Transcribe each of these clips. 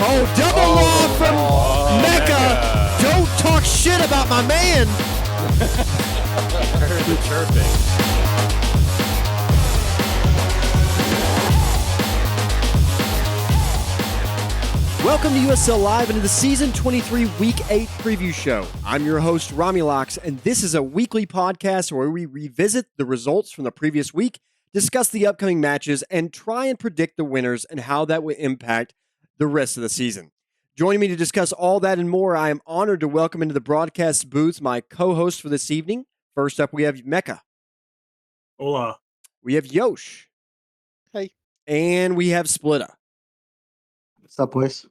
Oh, double lob from Mecca. Don't talk shit about my man. I heard the chirping. Welcome to USL Live and to the Season 23 Week 8 preview show. I'm your host, Romulocks, and this is a weekly podcast where we revisit the results from the previous week, discuss the upcoming matches, and try and predict the winners and how that will impact the rest of the season. Joining me to discuss all that and more, I am honored to welcome into the broadcast booth my co-host for this evening. First up, we have Mecca. Hola. We have Yosh. Hey. And we have Splittah. What's up, boys?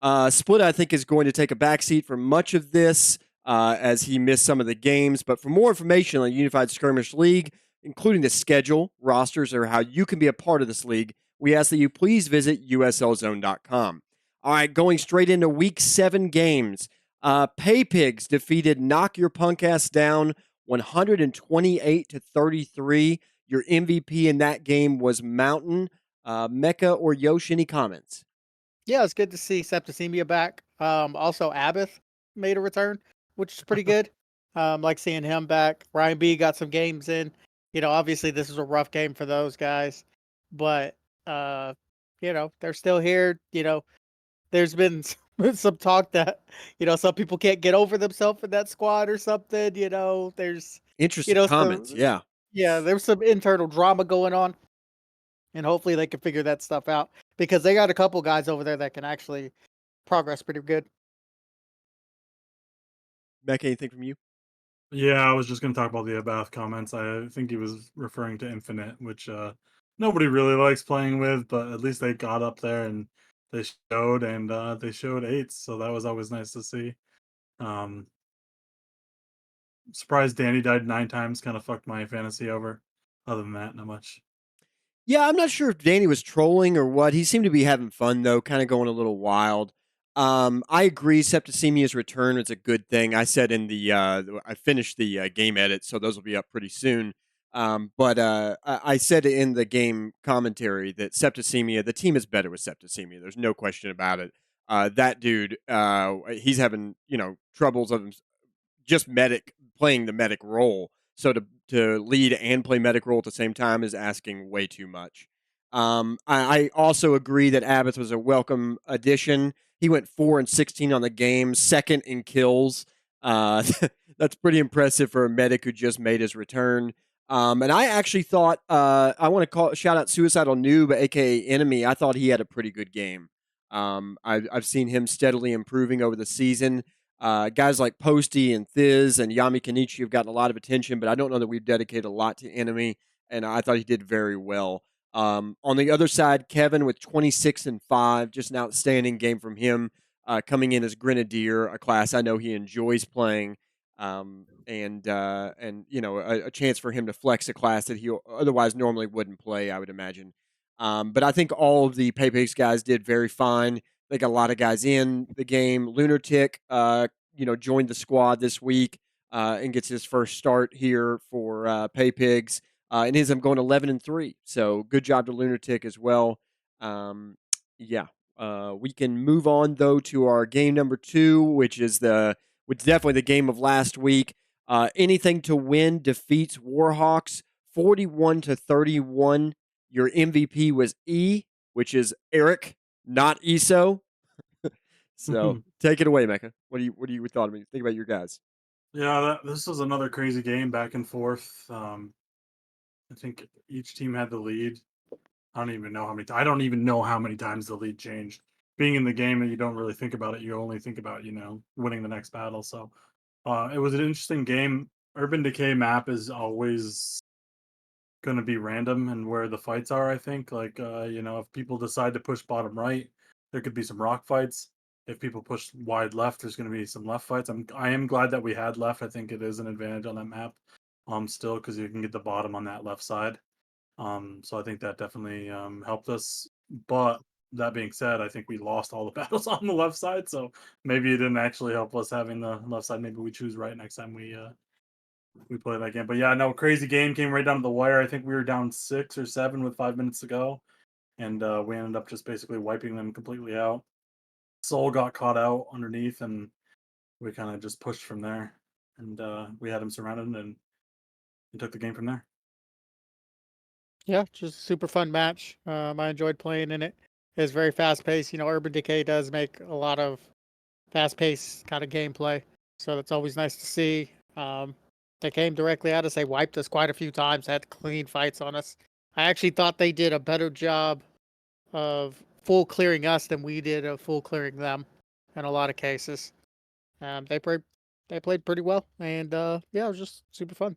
Splittah, I think, is going to take a backseat for much of this as he missed some of the games. But for more information on Unified Skirmish League, including the schedule, rosters, or how you can be a part of this league, we ask that you please visit uslzone.com. All right, going straight into Week 7 games. Pay Pigs defeated Knock Your Punk Ass Down 128-33. Your MVP in that game was Mountain. Mecca or Yosh, any comments? Yeah, it's good to see Septicemia back. Also, Abbott made a return, which is pretty good. Like seeing him back. Ryan B got some games in. You know, obviously this is a rough game for those guys, but you know, they're still here. You know, there's been some talk that, you know, some people can't get over themselves in that squad or something. You know, there's Interesting comments, yeah. Yeah, there's some internal drama going on. And hopefully they can figure that stuff out because they got a couple guys over there that can actually progress pretty good. Mecca, anything from you? Yeah, I was just going to talk about the Abath comments. I think he was referring to Infinite, which nobody really likes playing with, but at least they got up there and they showed, and they showed eights, so that was always nice to see. Surprised Danny died 9 times, kind of fucked my fantasy over. Other than that, not much. Yeah, I'm not sure if Danny was trolling or what. He seemed to be having fun, though, kind of going a little wild. I agree. Septicemia's return is a good thing. I said in the I finished the game edit, so those will be up pretty soon. But I said in the game commentary that Septicemia, the team is better with Septicemia. There's no question about it. That dude, he's having troubles of just playing the medic role. So to lead and play medic role at the same time is asking way too much. I also agree that Abbott was a welcome addition. He went 4-16 on the game, second in kills. That's pretty impressive for a medic who just made his return. And I actually thought I want to shout out Suicidal Noob, aka Enemy. I thought he had a pretty good game. I've seen him steadily improving over the season. Guys like Posty and Thiz and Yami Kenichi have gotten a lot of attention, but I don't know that we've dedicated a lot to Enemy, and I thought he did very well. On the other side, Kevin with 26-5, just an outstanding game from him, coming in as Grenadier, a class I know he enjoys playing, and a chance for him to flex a class that he otherwise normally wouldn't play, I would imagine. But I think all of the Paypigs guys did very fine. They got a lot of guys in the game. Lunatic, joined the squad this week and gets his first start here for Paypigs. And I'm going 11-3. So good job to Lunatic as well. We can move on though to our game number 2, which is definitely the game of last week. Anything to Win defeats Warhawks 41-31. Your MVP was E, which is Eric, not ESO. So take it away, Mecca. What do you thought of me? Think about your guys. Yeah, this was another crazy game, back and forth. I think each team had the lead. I don't even know how many times the lead changed. Being in the game, and you don't really think about it. You only think about winning the next battle. So it was an interesting game. Urban Decay map is always going to be random and where the fights are. I think if people decide to push bottom right, there could be some rock fights. If people push wide left, there's going to be some left fights. I am glad that we had left. I think it is an advantage on that map still, because you can get the bottom on that left side. So I think that definitely helped us. But that being said, I think we lost all the battles on the left side, so maybe it didn't actually help us having the left side. Maybe we choose right next time we play that game. But yeah, no, crazy game, came right down to the wire. I think we were down 6 or 7 with 5 minutes to go, and we ended up just basically wiping them completely out. Soul got caught out underneath, and we kind of just pushed from there. And we had him surrounded, and he took the game from there. Yeah, just a super fun match. I enjoyed playing in it. It's very fast paced. Urban Decay does make a lot of fast paced kind of gameplay, so that's always nice to see. They came directly at us. They wiped us quite a few times. Had clean fights on us. I actually thought they did a better job of full clearing us than we did of full clearing them in a lot of cases. They played pretty well, and yeah, it was just super fun.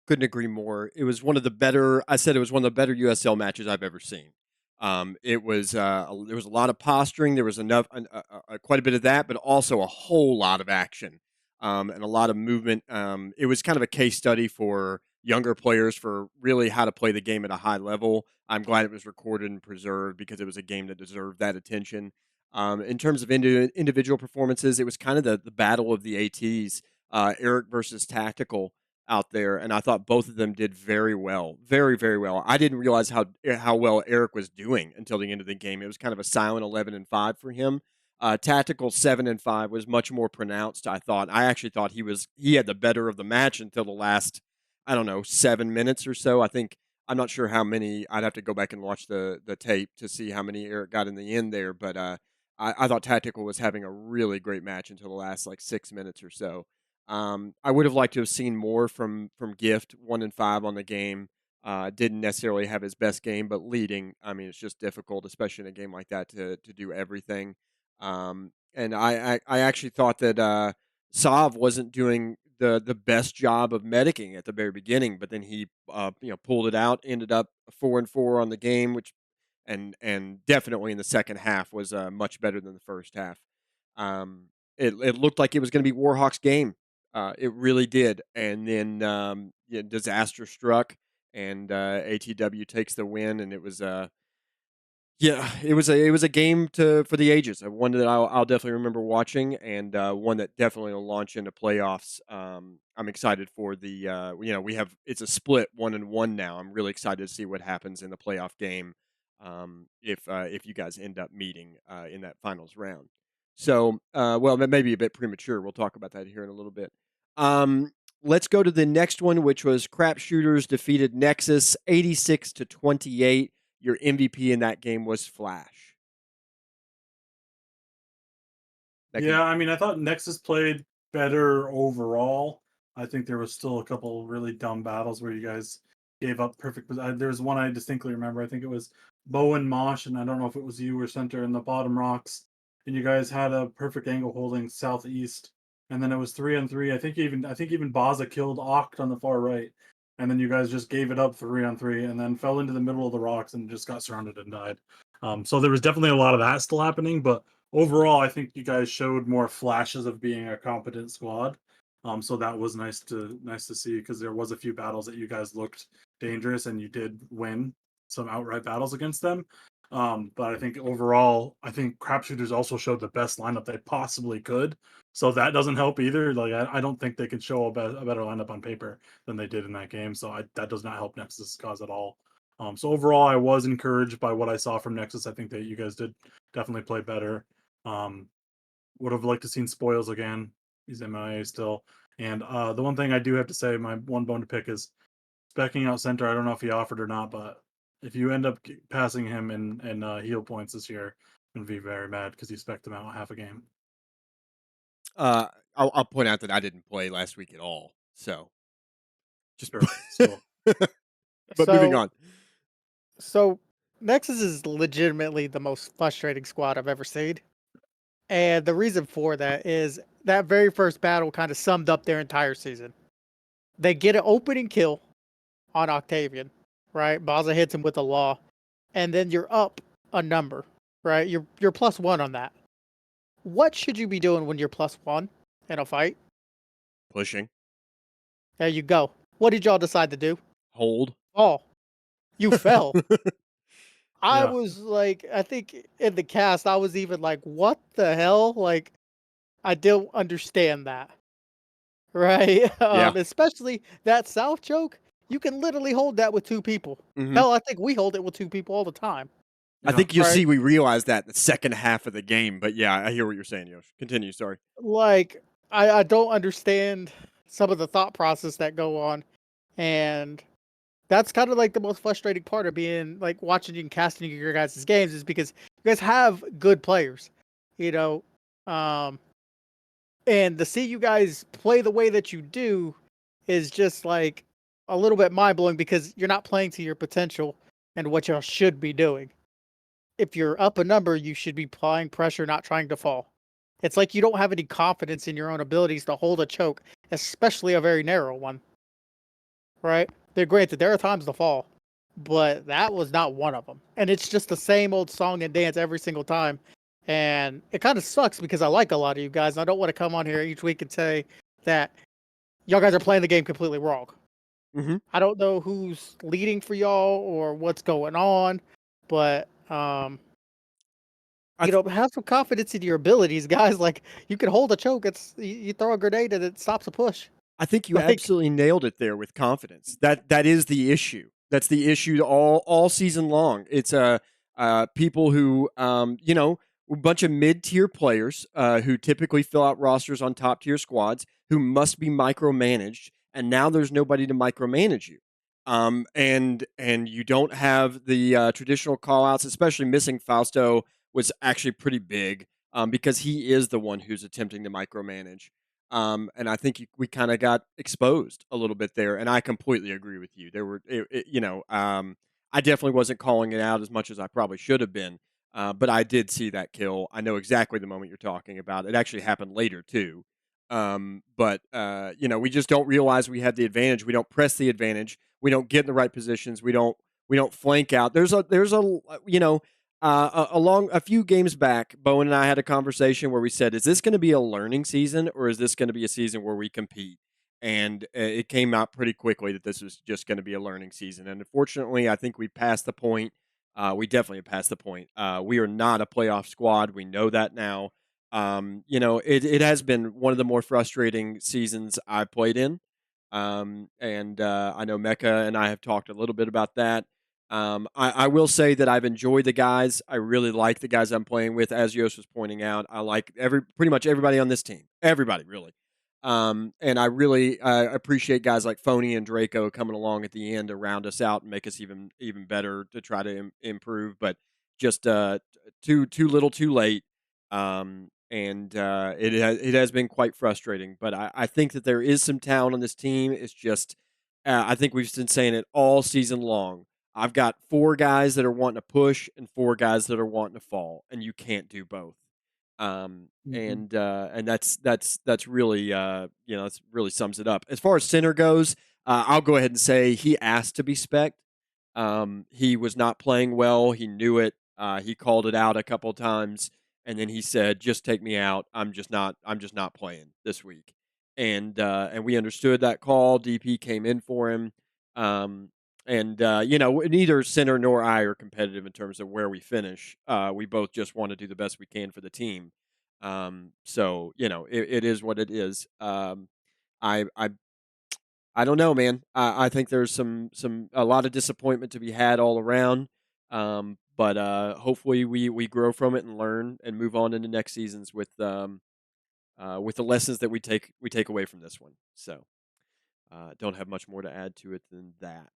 Couldn't agree more. It was one of the better. I said it was one of the better USL matches I've ever seen. It was there was a lot of posturing. There was enough, quite a bit of that, but also a whole lot of action and a lot of movement. It was kind of a case study for younger players for really how to play the game at a high level. I'm glad it was recorded and preserved because it was a game that deserved that attention. In terms of individual performances, it was kind of the battle of the ATs, Eric versus Tactical out there, and I thought both of them did very well, very very well. I didn't realize how well Eric was doing until the end of the game. It was kind of a silent 11-5 for him. Tactical 7-5 was much more pronounced. I thought. I actually thought he had the better of the match until the last, I don't know, 7 minutes or so. I think I'm not sure how many. I'd have to go back and watch the tape to see how many Eric got in the end there, but I thought Tactical was having a really great match until the last like 6 minutes or so. I would have liked to have seen more from Gift, 1-5 on the game. Didn't necessarily have his best game, but leading. I mean, it's just difficult, especially in a game like that, to do everything. And I actually thought that Sav wasn't doing the best job of medicing at the very beginning, but then he pulled it out, ended up 4-4 on the game, which and definitely in the second half was much better than the first half. It looked like it was going to be Warhawk's game. It really did. And then disaster struck, and ATW takes the win. And it was it was a game for the ages. One that I'll definitely remember watching, and one that definitely will launch into playoffs. I'm excited for the it's a split 1-1 now. I'm really excited to see what happens in the playoff game if you guys end up meeting in that finals round. So well, that may be a bit premature. We'll talk about that here in a little bit. Let's go to the next one, which was Crap Shooters defeated Nexus 86-28. Your MVP in that game was Flash. Yeah, I mean, I thought Nexus played better overall. I think there was still a couple really dumb battles where you guys gave up perfect. There's one I distinctly remember. I think it was Bo and Mosh, and I don't know if it was you or Center in the bottom rocks, and you guys had a perfect angle holding southeast, and then it was 3-3. I think even Baza killed Oct on the far right, and then you guys just gave it up 3-3, and then fell into the middle of the rocks and just got surrounded and died. So there was definitely a lot of that still happening, but overall, I think you guys showed more flashes of being a competent squad. So that was nice to see, because there was a few battles that you guys looked dangerous and you did win some outright battles against them. But I think overall, I think Crapshooters also showed the best lineup they possibly could. So that doesn't help either. Like I don't think they could show a better lineup on paper than they did in that game. So that does not help Nexus' cause at all. So overall, I was encouraged by what I saw from Nexus. I think that you guys did definitely play better. Would have liked to seen Spoils again. He's MIA still. And the one thing I do have to say, my one bone to pick is specking out Center. I don't know if he offered or not, but if you end up passing him in heal points this year, I'm going to be very mad because you specced him out half a game. I'll point out that I didn't play last week at all. So just Sure, still. but moving on. So Nexus is legitimately the most frustrating squad I've ever seen. And the reason for that is that very first battle kind of summed up their entire season. They get an opening kill on Octavian, right? Baza hits him with the law, and then you're up a number, right? You're +1 on that. What should you be doing when you're +1 in a fight? Pushing. There you go. What did y'all decide to do? Hold. Oh, you fell. I Yeah. was like, I think in the cast, I was even like, what the hell? Like, I don't understand that. Right? Yeah. Especially that South choke. You can literally hold that with 2 people. Mhm. Hell, I think we hold it with 2 people all the time. I Yeah. think you'll right? see we realize that in the second half of the game. But yeah, I hear what you're saying, Yosh. Continue. Sorry. Like I don't understand some of the thought process that go on, and that's kind of like the most frustrating part of being like watching and casting your guys' games is because you guys have good players, you know, um, and to see you guys play the way that you do is just like a little bit mind blowing because you're not playing to your potential and what y'all should be doing. If you're up a number, you should be applying pressure, not trying to fall. It's like you don't have any confidence in your own abilities to hold a choke, especially a very narrow one, right? They're granted, there are times to fall, but that was not one of them. And it's just the same old song and dance every single time. And it kind of sucks because I like a lot of you guys. And I don't want to come on here each week and say that y'all guys are playing the game completely wrong. Mm-hmm. I don't know who's leading for y'all or what's going on, but have some confidence in your abilities, guys. Like you can hold a choke. You throw a grenade and it stops a push. I think you Like, absolutely nailed it there with confidence. That is the issue. That's the issue all season long. It's people who a bunch of mid tier players who typically fill out rosters on top tier squads who must be micromanaged, and now there's nobody to micromanage you. And you don't have the traditional call outs, especially missing Fausto was actually pretty big because he is the one who's attempting to micromanage. And I think we kind of got exposed a little bit there, and I completely agree with you. There were, I definitely wasn't calling it out as much as I probably should have been, but I did see that kill. I know exactly the moment you're talking about. It actually happened later too. We just don't realize we had the advantage. We don't press the advantage. We don't get in the right positions. We don't flank out. Along a few games back, Bowen and I had a conversation where we said, "Is this going to be a learning season, or is this going to be a season where we compete?" And it came out pretty quickly that this was just going to be a learning season. And unfortunately, I think we passed the point. We definitely passed the point. We are not a playoff squad. We know that now. It has been one of the more frustrating seasons I've played in. And I know Mecca and I have talked a little bit about that. I will say that I've enjoyed the guys. I really like the guys I'm playing with. As Yost was pointing out, I like pretty much everybody on this team. Everybody, really. And I really appreciate guys like Phony and Draco coming along at the end to round us out and make us even better to try to improve. But just too little, too late. And it has been quite frustrating. But I think that there is some talent on this team. It's just I think we've been saying it all season long. I've got 4 guys that are wanting to push and 4 guys that are wanting to fall, and you can't do both. Mhm. And that's really that's really sums it up. As far as center goes, I'll go ahead and say he asked to be spec'd. He was not playing well. He knew it. He called it out a couple times, and then he said, "Just take me out. I'm just not. I'm just not playing this week." And we understood that call. DP came in for him. Um, neither center nor I are competitive in terms of where we finish. We both just want to do the best we can for the team. It is what it is. I, I, I don't know, man. I think there's a lot of disappointment to be had all around. But hopefully we grow from it and learn and move on into next seasons with the lessons that we take away from this one. So don't have much more to add to it than that.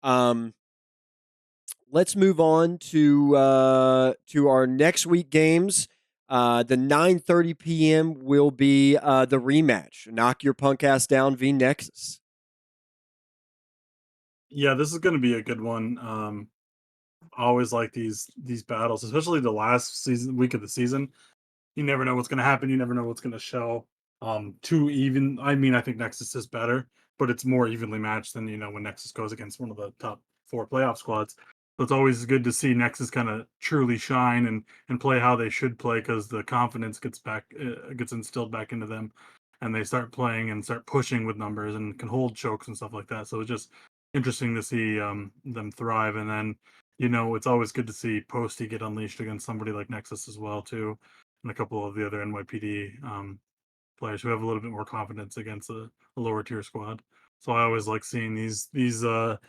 Um, let's move on to our next week games. The 9:30 p.m. will be the rematch. Knock your punk ass down v Nexus. Yeah, this is going to be a good one. I always like these battles, especially the last week of the season. You never know what's going to happen. You never know what's going to show. Too even. I mean, I think Nexus is better, but it's more evenly matched than when Nexus goes against one of the top 4 playoff squads. So it's always good to see Nexus kind of truly shine and play how they should play because the confidence gets instilled back into them, and they start playing and start pushing with numbers and can hold chokes and stuff like that. So it's just interesting to see them thrive. And then it's always good to see Posty get unleashed against somebody like Nexus as well too, and a couple of the other NYPD players who have a little bit more confidence against a lower tier squad. So I always like seeing these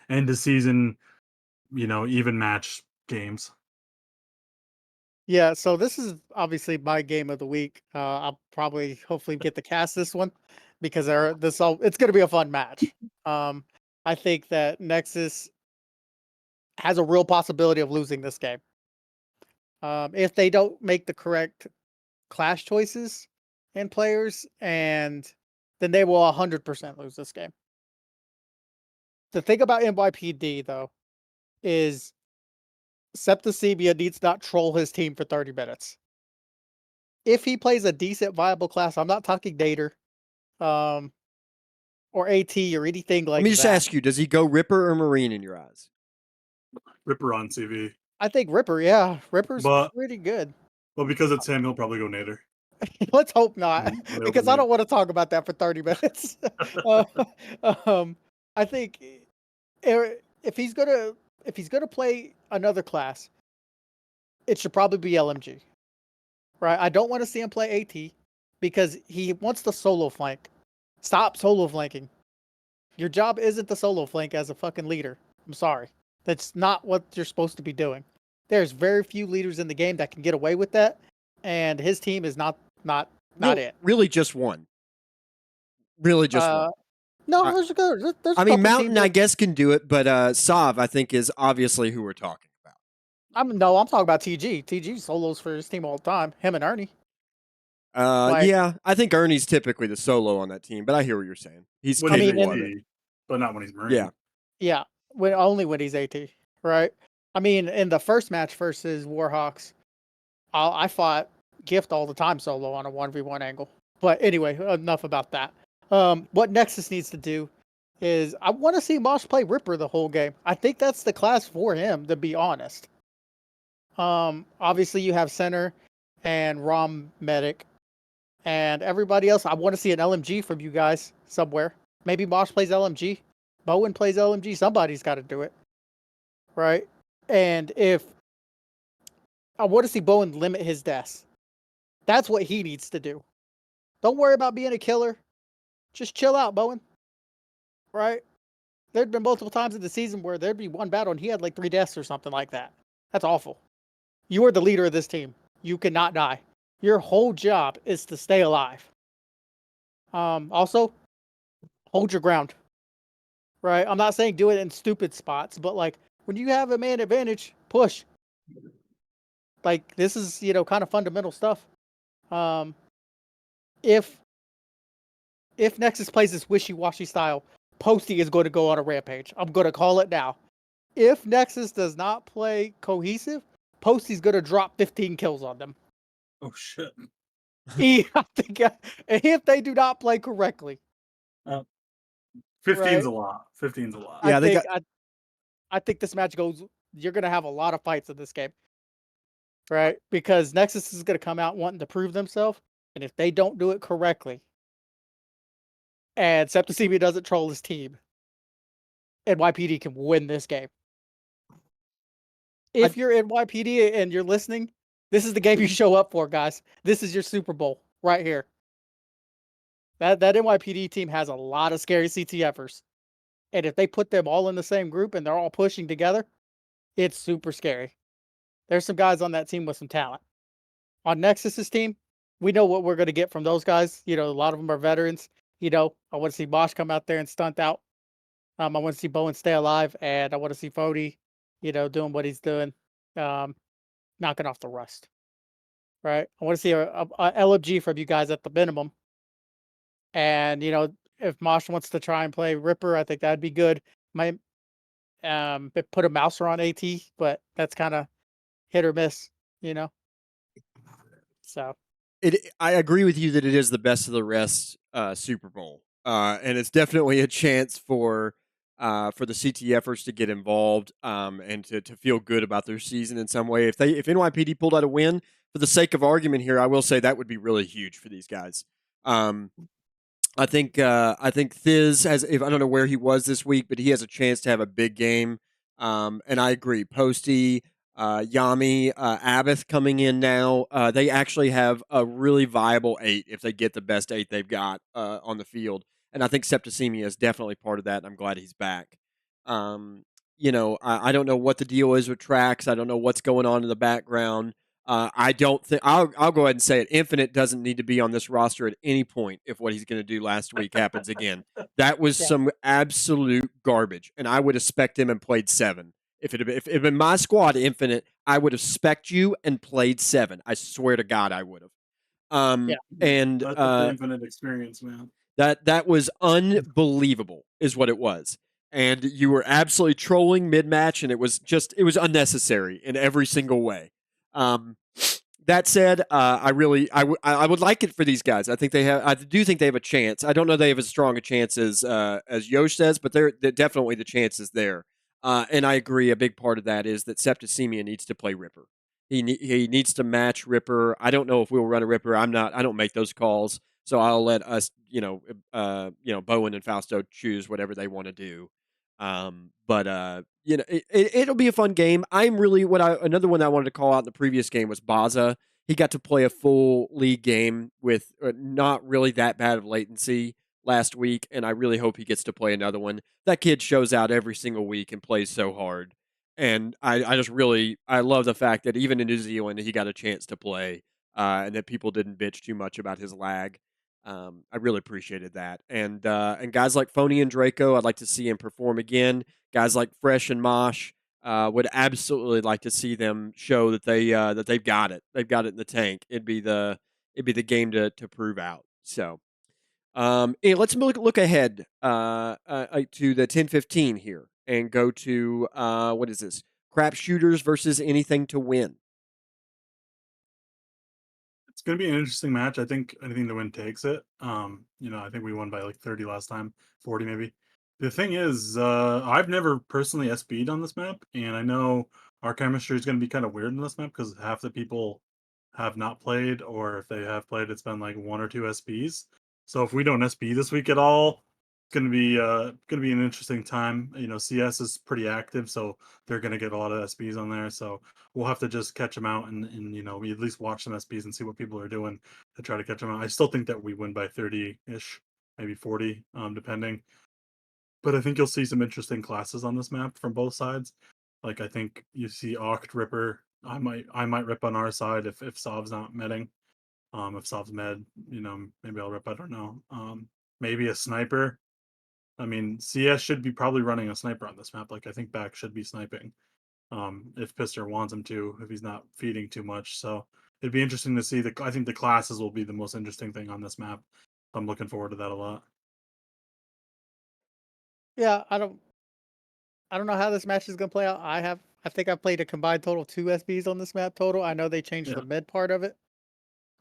end of season, even match games. Yeah, so this is obviously my game of the week. I'll probably hopefully get to cast this one because it's going to be a fun match. I think that Nexus has a real possibility of losing this game. If they don't make the correct clash choices and players, and then they will 100% lose this game. The thing about NYPD though is Septicemia needs not troll his team for 30 minutes. If he plays a decent viable class, I'm not talking Dater, um, or AT or anything Let like me just that. ask you: does he go Ripper or Marine in your eyes? Ripper on CV. I think Ripper, yeah, Ripper's But pretty good. because it's him, he'll probably go Nader. Let's hope not, Nailed because the I mid. don't want to talk about that for 30 minutes. uh, I think if he's gonna play another class, it should probably be LMG, right? I don't want to see him play AT because he wants the solo flank. Stop solo flanking. Your job isn't the solo flank as a fucking leader. I'm sorry. That's not what you're supposed to be doing. There's very few leaders in the game that can get away with that, and his team is not it. Really, just one. Really, just one. Uh, no, I, there's a I mean, couple teams Mountain, I that guess, can do it, but Sav, I think, is obviously who we're talking about. I'm talking about TG. TG solos for his team all the time. Him and Ernie. Like, Yeah, I think Ernie's typically the solo on that team, but I hear what you're saying. He's When he's capable and of it. AT, but not when he's Marine. Yeah. yeah, only when he's AT, right? I mean, in the first match versus Warhawks, I fought Gift all the time solo on a 1v1 angle. But anyway, enough about that. What Nexus needs to do is I want to see Mosh play Ripper the whole game. I think that's the class for him, to be honest. Obviously you have Center and Rom Medic and everybody else. I want to see an LMG from you guys somewhere. Maybe Mosh plays LMG. Bowen plays LMG. Somebody's got to do it. Right? And if I want to see Bowen limit his deaths. That's what he needs to do. Don't worry about being a killer. Just chill out, Bowen. Right? There'd been multiple times in the season where there'd be one battle and he had like 3 deaths or something like that. That's awful. You are the leader of this team. You cannot die. Your whole job is to stay alive. Also, hold your ground. Right? I'm not saying do it in stupid spots, but like when you have a man advantage, push. Like this is, kind of fundamental stuff. If Nexus plays this wishy-washy style, Posty is going to go on a rampage. I'm going to call it now. If Nexus does not play cohesive, Posty's going to drop 15 kills on them. Oh shit. I think if they do not play correctly. 15's a lot. 15's a lot. Yeah, I think this match goes. You're going to have a lot of fights in this game, right? Because Nexus is going to come out wanting to prove themselves, and if they don't do it correctly, and Septicemia doesn't troll his team, NYPD can win this game. If you're NYPD and you're listening, this is the game you show up for, guys. This is your Super Bowl right here. That NYPD team has a lot of scary CTFers. And if they put them all in the same group and they're all pushing together, it's super scary. There's some guys on that team with some talent. On Nexus's team, we know what we're going to get from those guys. A lot of them are veterans. I want to see Bosch come out there and stunt out. I want to see Bowen stay alive, and I want to see Fody, doing what he's doing, knocking off the rust. Right? I want to see a LFG from you guys at the minimum. And if Mosh wants to try and play Ripper, I think that'd be good. Might put a Mouser on AT, but that's kind of hit or miss, So I agree with you that it is the best of the rest Super Bowl, and it's definitely a chance for the CTFers to get involved and to feel good about their season in some way. If NYPD pulled out a win, for the sake of argument here, I will say that would be really huge for these guys. I think Thiz has. If I don't know where he was this week, but he has a chance to have a big game. And I agree. Posty, Yami, Abbott coming in now. They actually have a really viable 8 if they get the best 8 they've got on the field. And I think Septicemia is definitely part of that. And I'm glad he's back. I don't know what the deal is with Trax. I don't know what's going on in the background. I don't think I'll go ahead and say it. Infinite doesn't need to be on this roster at any point if what he's going to do last week happens again. That was Yeah. some absolute garbage, and I would have spec'd him and played 7. If it had been my squad, Infinite, I would have spec'd you and played 7. I swear to God, I would have. Yeah. And That's the Infinite experience, man. that was unbelievable, is what it was. And you were absolutely trolling mid match, and it was unnecessary in every single way. That said, I would like it for these guys. I do think they have a chance. I don't know they have as strong a chance as Yosh says, but they're definitely the chances there. And I agree. A big part of that is that Septicemia needs to play Ripper. He needs to match Ripper. I don't know if we'll run a Ripper. I don't make those calls, so I'll let us, Bowen and Fausto choose whatever they want to do. But it'll be a fun game. Another one I wanted to call out in the previous game was Baza. He got to play a full league game with not really that bad of latency last week, and I really hope he gets to play another one. That kid shows out every single week and plays so hard. And I love the fact that even in New Zealand he got a chance to play, and that people didn't bitch too much about his lag. I really appreciated that, and guys like Phony and Draco, I'd like to see him perform again. Guys like Fresh and Mosh, would absolutely like to see them show that they've got it. They've got it in the tank. It'd be the game to prove out. So, let's look ahead to the 10-15 here and go to what is this? Crap shooters versus anything to win. It's going to be an interesting match. I think anything to win takes it. I think we won by like 30 last time, 40 maybe. The thing is, I've never personally SB'd on this map, and I know our chemistry is going to be kind of weird in this map because half the people have not played, or if they have played, it's been like 1 or 2 SBs. So if we don't SB this week at all, it's going to be an interesting time. CS is pretty active, so they're going to get a lot of SBs on there. So we'll have to just catch them out, and we at least watch some SBs and see what people are doing to try to catch them out. I still think that we win by 30-ish, maybe 40, depending. But I think you'll see some interesting classes on this map from both sides. Like I think you see Oct Ripper. I might rip on our side if Sov's not medding. If Sov's med, maybe I'll rip. I don't know. Maybe a sniper. I mean, CS should be probably running a sniper on this map. Like I think Back should be sniping. If Pister wants him to, if he's not feeding too much. So it'd be interesting to see. I think the classes will be the most interesting thing on this map. I'm looking forward to that a lot. Yeah, I don't know how this match is gonna play out. I think I've played a combined total of 2 SBs on this map total. I know they changed Yeah. the mid part of it,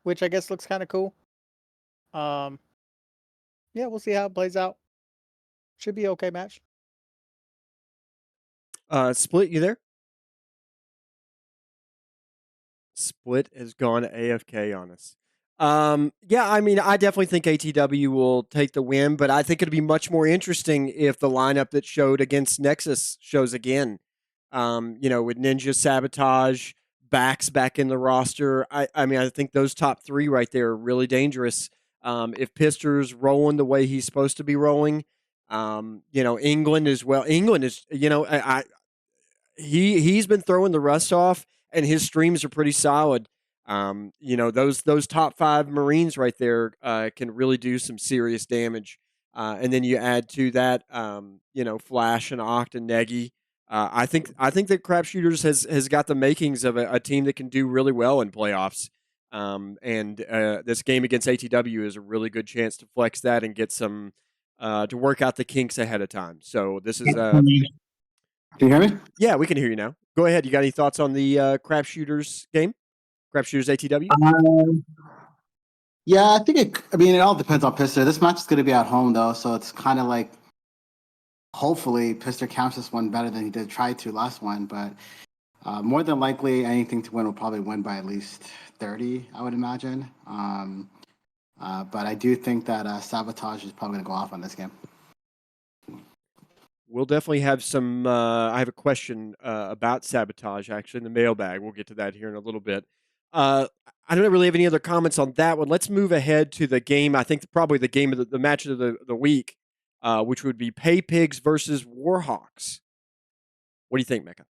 which I guess looks kind of cool. Yeah, we'll see how it plays out. Should be okay match. Split, you there? Split has gone AFK on us. Yeah, I mean, I definitely think ATW will take the win, but I think it'd be much more interesting if the lineup that showed against Nexus shows again. With Ninja, Sabotage, Backs back in the roster. I mean, I think those top 3 right there are really dangerous. If Pister's rolling the way he's supposed to be rolling, England as well. England is, he's been throwing the rust off, and his streams are pretty solid. Those top 5 Marines right there can really do some serious damage. And then you add to that, Flash and Oct and Negi. I think that Crap Shooters has got the makings of a team that can do really well in playoffs. And this game against ATW is a really good chance to flex that and get some to work out the kinks ahead of time. So this is Can you hear me? yeah, we can hear you now. Go ahead. You got any thoughts on the Crap Shooters game? Crap Shooters ATW? Yeah, I think it all depends on Pister. This match is going to be at home, though, so it's kind of like hopefully Pister counts this one better than he did try to last one. But more than likely, anything to win will probably win by at least 30, I would imagine. But I do think that Sabotage is probably going to go off on this game. We'll definitely have some. I have a question about Sabotage, actually, in the mailbag. We'll get to that here in a little bit. I don't really have any other comments on that one. Let's move ahead to the game. I think probably the game of the match of the week, which would be Pay Pigs versus Warhawks. What do you think, Mecca?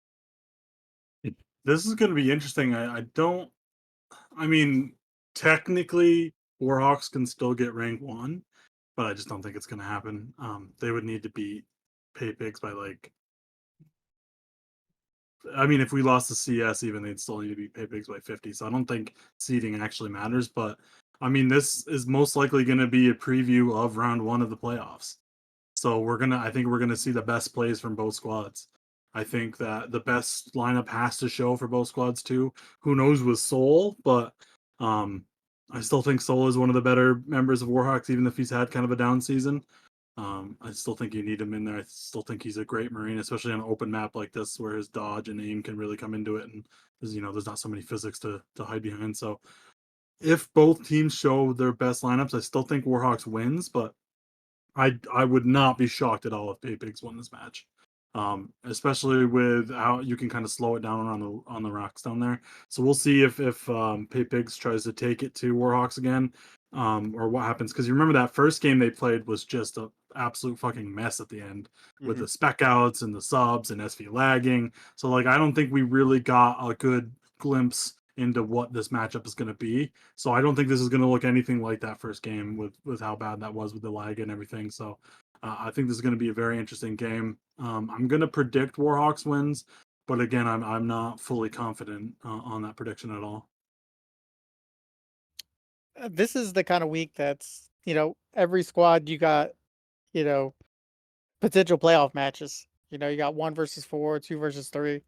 This is going to be interesting. I don't I mean, technically, Warhawks can still get rank 1, but I just don't think it's going to happen. They would need to beat Pay Pigs by like. I mean, if we lost to CS, even they'd still need to beat Pay Pigs by 50. So I don't think seeding actually matters. But I mean, this is most likely going to be a preview of round 1 of the playoffs. So I think we're gonna see the best plays from both squads. I think that the best lineup has to show for both squads too. Who knows with Soul, but I still think Soul is one of the better members of Warhawks, even if he's had kind of a down season. I still think you need him in there. I still think he's a great Marine, especially on an open map like this where his dodge and aim can really come into it, and there's not so many physics to hide behind. So if both teams show their best lineups, I still think Warhawks wins, but I would not be shocked at all if Pay Pigs won this match, especially with how you can kind of slow it down on the rocks down there. So we'll see if Pay Pigs tries to take it to Warhawks again, or what happens. Because you remember that first game they played was just a absolute fucking mess at the end with the spec outs and the subs and SV lagging. So like I don't think we really got a good glimpse into what this matchup is going to be. So I don't think this is going to look anything like that first game with how bad that was with the lag and everything. So I think this is going to be a very interesting game. I'm going to predict Warhawks wins, but again, I'm not fully confident on that prediction at all. This is the kind of week that's, every squad you got, you know, potential playoff matches. You got 1 versus 4, 2 versus 3.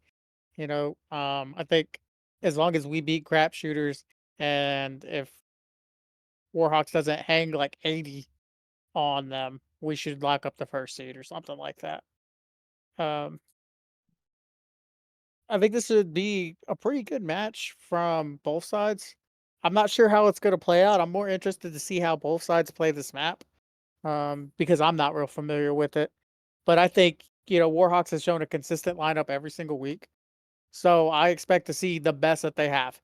I think as long as we beat crap shooters and if Warhawks doesn't hang like 80 on them, we should lock up the first seed or something like that. Um, I think this would be a pretty good match from both sides. I'm not sure how it's going to play out. I'm more interested to see how both sides play this map, because I'm not real familiar with it. But I think, Warhawks has shown a consistent lineup every single week. So I expect to see the best that they have.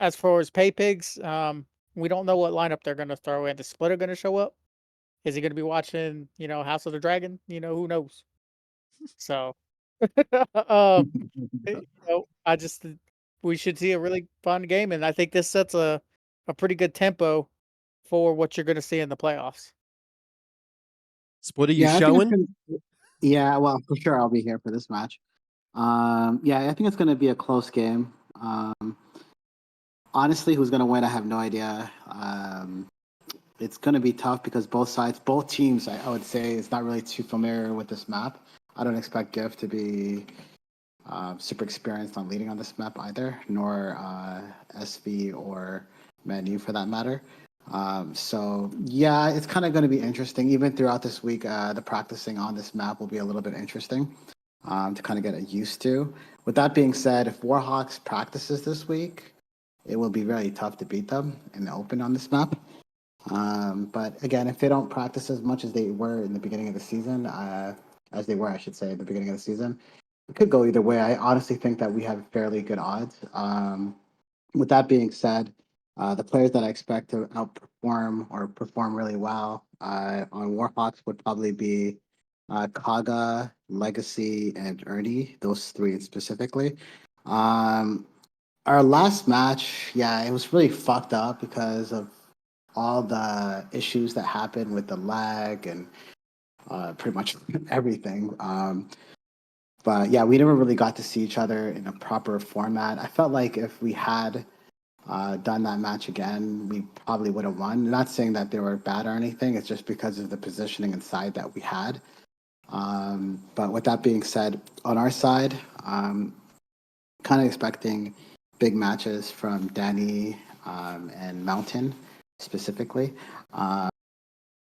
As far as Pay Pigs, we don't know what lineup they're going to throw in. Is Splittah going to show up? Is he going to be watching, House of the Dragon? Who knows? So, um, I just we should see a really fun game, and I think this sets a pretty good tempo for what you're going to see in the playoffs. Splittah, you Yeah, I think it's showing? gonna. Yeah, well, for sure I'll be here for this match. Yeah, I think it's gonna be a close game. Honestly, who's gonna win? I have no idea. It's gonna be tough because both teams, I would say, is not really too familiar with this map. I don't expect GIF to be super experienced on leading on this map either, nor SV or Menu for that matter. So yeah, it's kind of going to be interesting. Even throughout this week, the practicing on this map will be a little bit interesting to kind of get used to. With that being said, if Warhawks practices this week, it will be really tough to beat them in the open on this map. But again, if they don't practice as much as they were in the beginning of the season, as they were, I should say, in the beginning of the season, it could go either way. I honestly think that we have fairly good odds. With that being said, the players that I expect to outperform or perform really well on Warhawks would probably be Kaga, Legacy, and Ernie. Those three specifically. Our last match, yeah, it was really fucked up because of all the issues that happened with the lag and pretty much everything. But yeah, we never really got to see each other in a proper format. I felt like if we had done that match again, we probably would have won. Not saying that they were bad or anything. It's just because of the positioning and side that we had. But with that being said, on our side, kind of expecting big matches from Danny and Mountain specifically.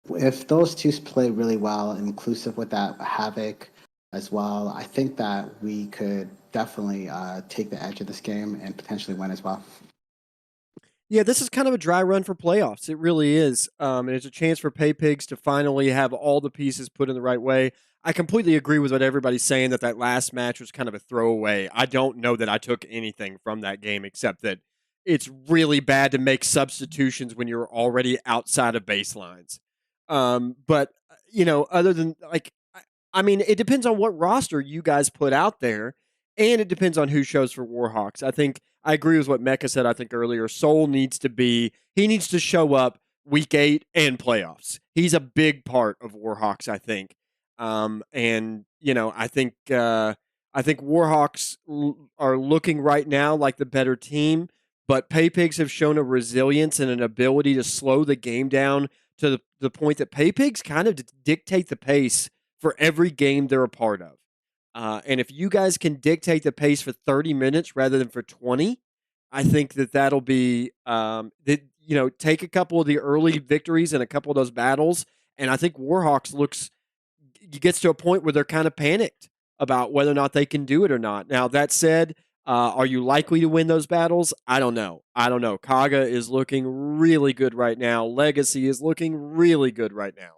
If those two play really well, inclusive with that Havoc as well, I think that we could definitely take the edge of this game and potentially win as well. Yeah, this is kind of a dry run for playoffs. It really is. And it's a chance for Pay Pigs to finally have all the pieces put in the right way. I completely agree with what everybody's saying that last match was kind of a throwaway. I don't know that I took anything from that game except that it's really bad to make substitutions when you're already outside of baselines. But, other than I mean, it depends on what roster you guys put out there, and it depends on who shows for Warhawks. I think I agree with what Mecca said, I think, earlier. Soul needs to show up week 8 and playoffs. He's a big part of Warhawks, I think. And, I think Warhawks are looking right now like the better team, but Pay Pigs have shown a resilience and an ability to slow the game down to the point that Pay Pigs kind of dictate the pace for every game they're a part of. And if you guys can dictate the pace for 30 minutes rather than for 20, I think that'll be take a couple of the early victories and a couple of those battles, and I think Warhawks gets to a point where they're kind of panicked about whether or not they can do it or not. Now, that said, are you likely to win those battles? I don't know. Kaga is looking really good right now. Legacy is looking really good right now.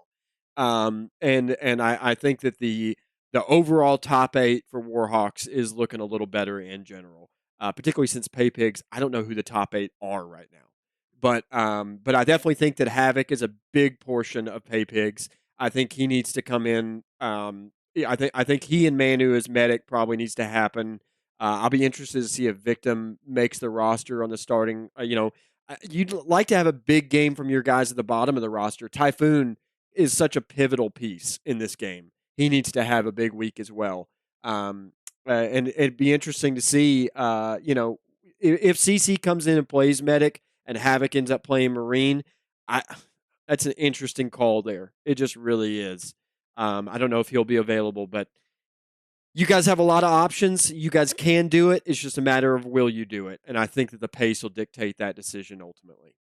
And I think that the overall top 8 for Warhawks is looking a little better in general, particularly since Pay Pigs, I don't know who the top 8 are right now. But I definitely think that Havoc is a big portion of Pay Pigs. I think he needs to come in. I think he and Manu as medic probably needs to happen. I'll be interested to see if Victim makes the roster on the starting. You'd like to have a big game from your guys at the bottom of the roster. Typhoon is such a pivotal piece in this game. He needs to have a big week as well. And it'd be interesting to see, if CC comes in and plays medic and Havoc ends up playing Marine. That's an interesting call there. It just really is. I don't know if he'll be available, but you guys have a lot of options. You guys can do it. It's just a matter of will you do it. And I think that the pace will dictate that decision ultimately.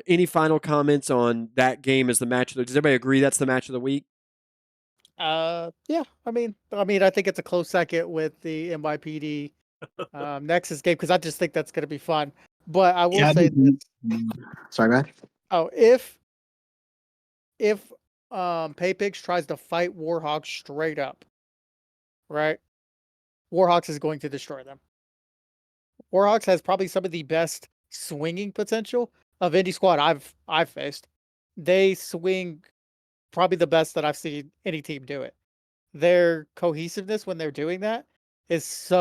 Any final comments on that game as the match? Does everybody agree that's the match of the week? Yeah. I mean, I think it's a close second with the NYPD Nexus game because I just think that's going to be fun. But I will say this. Sorry, Matt. Oh, if Pay Pigs tries to fight Warhawks straight up, right? Warhawks is going to destroy them. Warhawks has probably some of the best swinging potential of any squad I've faced. They swing probably the best that I've seen any team do it. Their cohesiveness when they're doing that is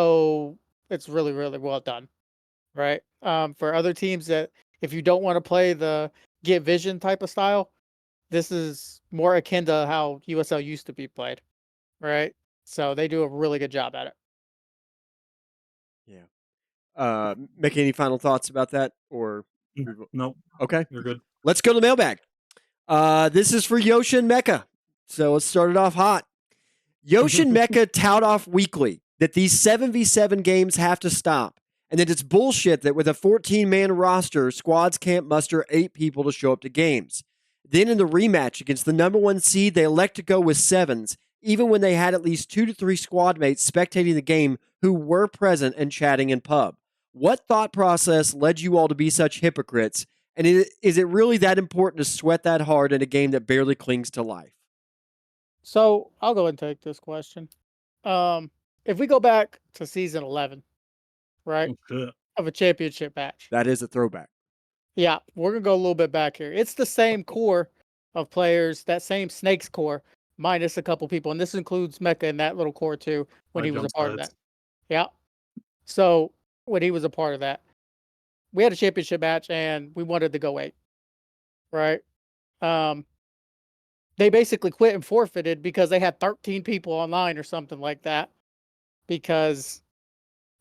it's really, really well done. Right? For other teams that if you don't want to play the get vision type of style, this is more akin to how USL used to be played. Right? So they do a really good job at it. Yeah. Make any final thoughts about that? Or Nope. Okay. You're good. Let's go to the mailbag. This is for Yosh and Mecca. So let's start it off hot. Yosh and Mecca tout off weekly that these 7v7 games have to stop, and that it's bullshit that with a 14-man roster, squads can't muster 8 people to show up to games. Then in the rematch against the number 1 seed, they elect to go with 7s, even when they had at least 2 to 3 squad mates spectating the game who were present and chatting in pub. What thought process led you all to be such hypocrites? And is it really that important to sweat that hard in a game that barely clings to life? So I'll go and take this question. If we go back to season 11, right, of a championship match. That is a throwback. Yeah, we're going to go a little bit back here. It's the same core of players, that same Snakes core, minus a couple people. And this includes Mecca in that little core too, when he was a part of that. Yeah. So when he was a part of that, we had a championship match and we wanted to go 8. Right? They basically quit and forfeited because they had 13 people online or something like that. Because,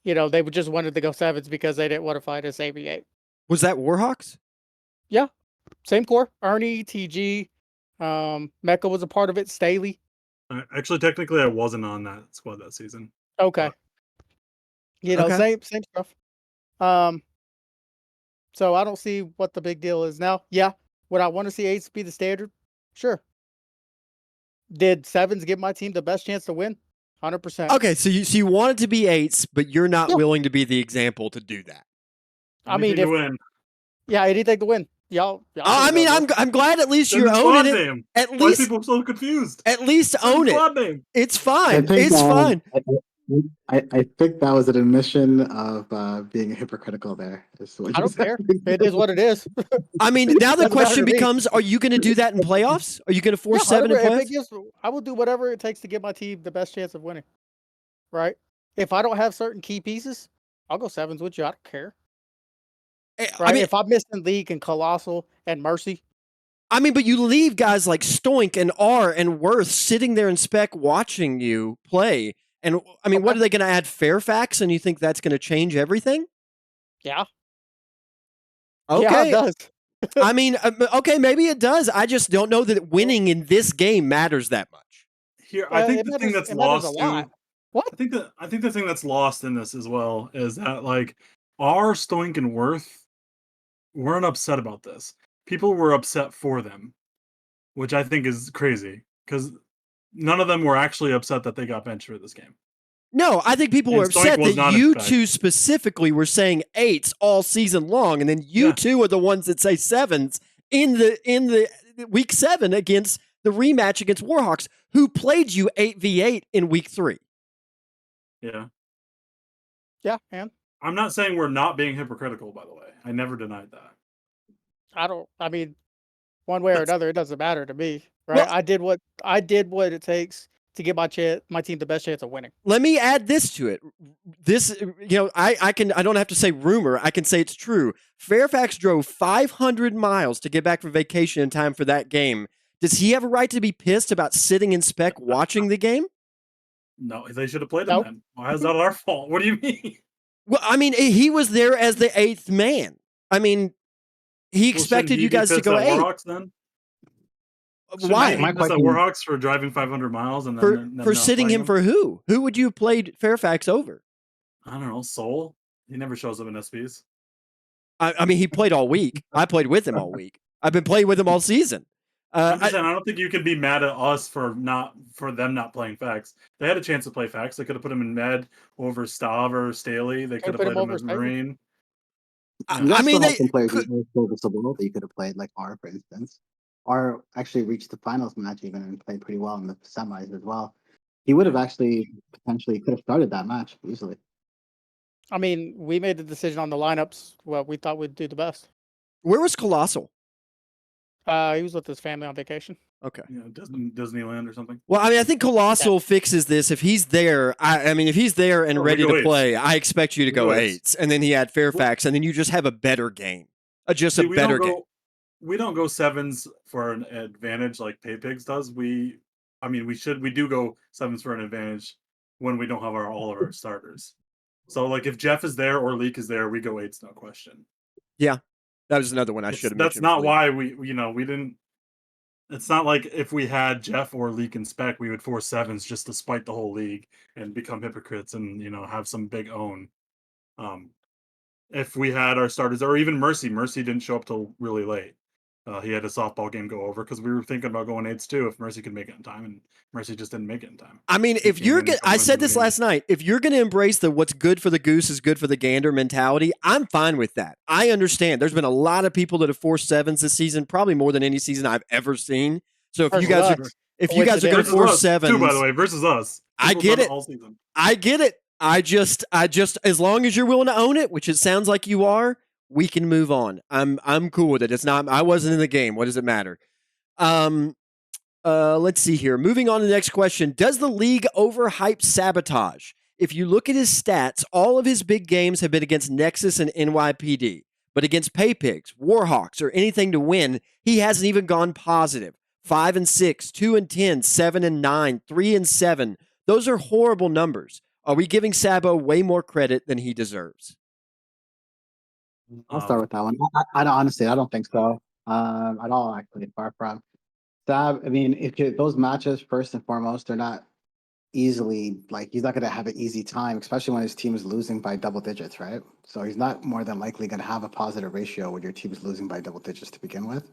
they just wanted to go 7s because they didn't want to fight us AV8. Was that Warhawks? Yeah. Same core. Ernie, TG, Mecca was a part of it. Staley. Actually, technically, I wasn't on that squad that season. Okay. Okay. Same stuff. So I don't see what the big deal is now. Yeah. Would I want to see 8s be the standard? Sure. Did 7s give my team the best chance to win? 100%. Okay, so you want it to be 8s, but you're not willing to be the example to do that. Anything to win. Yeah, anything to win. Y'all I'm glad at least you're owning it. Name. At Why least are people so confused? At least own it. Name. It's fine. It's fine. I think that was an admission of being hypocritical there. I don't care. It is what it is. I mean, now the question becomes, are you going to do that in playoffs? Are you going to force 7 in playoffs? I will do whatever it takes to give my team the best chance of winning. Right? If I don't have certain key pieces, I'll go sevens with you. I don't care. I Right? mean, If I'm missing League and Colossal and Mercy, but you leave guys like Stoink and R and Worth sitting there in spec watching you play. And I mean, what Okay. are they going to add Fairfax? And you think that's going to change everything? yeah. Yeah, it Okay. does. I mean, okay, maybe it does. I just don't know that winning in this game matters that much. Here, I think It the thing matters. that's It matters a lost lot. too. What? I think the thing that's lost in this as well is that like our Stoink and Worth weren't upset about this. People were upset for them, which I think is crazy because none of them were actually upset that they got benched for this game. No, I think people And were Stoink upset was that not in you spec. two specifically were saying eights all season long, and then you Yeah. two are the ones that say sevens in the week 7 against the rematch against Warhawks, who played you 8v8 in week 3. Yeah. Yeah, man. I'm not saying we're not being hypocritical, by the way. I never denied that. I mean, one way or That's- another, it doesn't matter to me. Right? Well- I did what it takes to give my team the best chance of winning. Let me add this to it. This, I don't have to say rumor. I can say it's true. Fairfax drove 500 miles to get back from vacation in time for that game. Does he have a right to be pissed about sitting in spec watching the game? No, they should have played him Nope. then. Why is that our fault? What do you mean? Well, I mean, he was there as the 8th man. I mean, he expected you guys to go 8. Warhawks then? Why? Shouldn't he be pissed at Warhawks for driving 500 miles and then For not sitting playing him for who? Who would you have played Fairfax over? I don't know, Soul. He never shows up in SPs. I mean, he played all week. I played with him all week. I've been playing with him all season. I'm just saying, I don't think you can be mad at us for them not playing Fax. They had a chance to play Fax. They could have put him in Med over Stav or Staley. They could have put played him him over as Staley. Marine. You guys still they have some players could- who are serviceable that you could have played, like R, for instance. R actually reached the finals match even and played pretty well in the semis as well. He would have actually potentially could have started that match easily. I mean, we made the decision on the lineups. Well, we thought we'd do the best. Where was Colossal? He was with his family on vacation. Okay. You know, Disneyland or something. Well, I mean, I think Colossal fixes this. If he's there, I mean, if he's there and Oh, we ready go to eights. play, I expect you to We go go eights. 8s. And then he had Fairfax, and then you just have a better game. Just See, a better game. We don't go 7s for an advantage like Pay Pigs does. We do go 7s for an advantage when we don't have all of our starters. So like if Jeff is there or Leak is there, we go 8s, no question. That was another one I should have mentioned. That's not why we didn't. It's not like if we had Jeff or Leak and Spec, we would force 7s just to spite the whole league and become hypocrites and have some big own. If we had our starters or even Mercy didn't show up till really late. He had a softball game go over because we were thinking about going 8s too if Mercy could make it in time, and Mercy just didn't make it in time. I mean, if you're gonna, I said this last night, if you're going to embrace the what's good for the goose is good for the gander mentality, I'm fine with that. I understand. There's been a lot of people that have forced 7s this season, probably more than any season I've ever seen. So if you guys are going to force 7s, too, by the way, versus us, I get it. All season. I get it. I just, as long as you're willing to own it, which it sounds like you are, we can move on. I'm cool with it. It's not. I wasn't in the game. What does it matter? Let's see here. Moving on to the next question. Does the league overhype Sabotage? If you look at his stats, all of his big games have been against Nexus and NYPD. But against Paypigs, Warhawks, or anything to win, he hasn't even gone positive. 5-6, 2-10, 7-9, 3-7. Those are horrible numbers. Are we giving Sabo way more credit than he deserves? I'll start with that one. I don't honestly, I don't think so. At all, actually, far from. Sab, I mean, if those matches, first and foremost, they're not easily, like, he's not going to have an easy time, especially when his team is losing by double digits, right? So he's not more than likely going to have a positive ratio when your team is losing by double digits to begin with.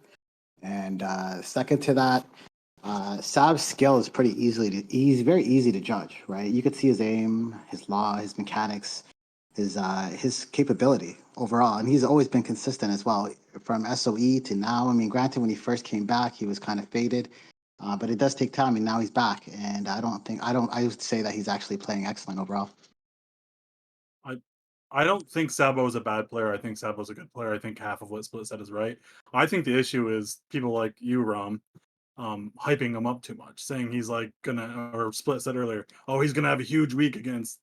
And second to that, Sab's skill is very easy to judge, right? You could see his aim, his law, his mechanics, his capability overall, and he's always been consistent as well from SOE to now. I mean, granted, when he first came back, he was kind of faded, but it does take time, and now he's back. And I would say that he's actually playing excellent overall. I don't think Sabo is a bad player. I think Sabo's a good player. I think half of what Split said is right. I think the issue is people like you, Rom, hyping him up too much, saying he's like gonna, or Split said earlier, oh, he's gonna have a huge week against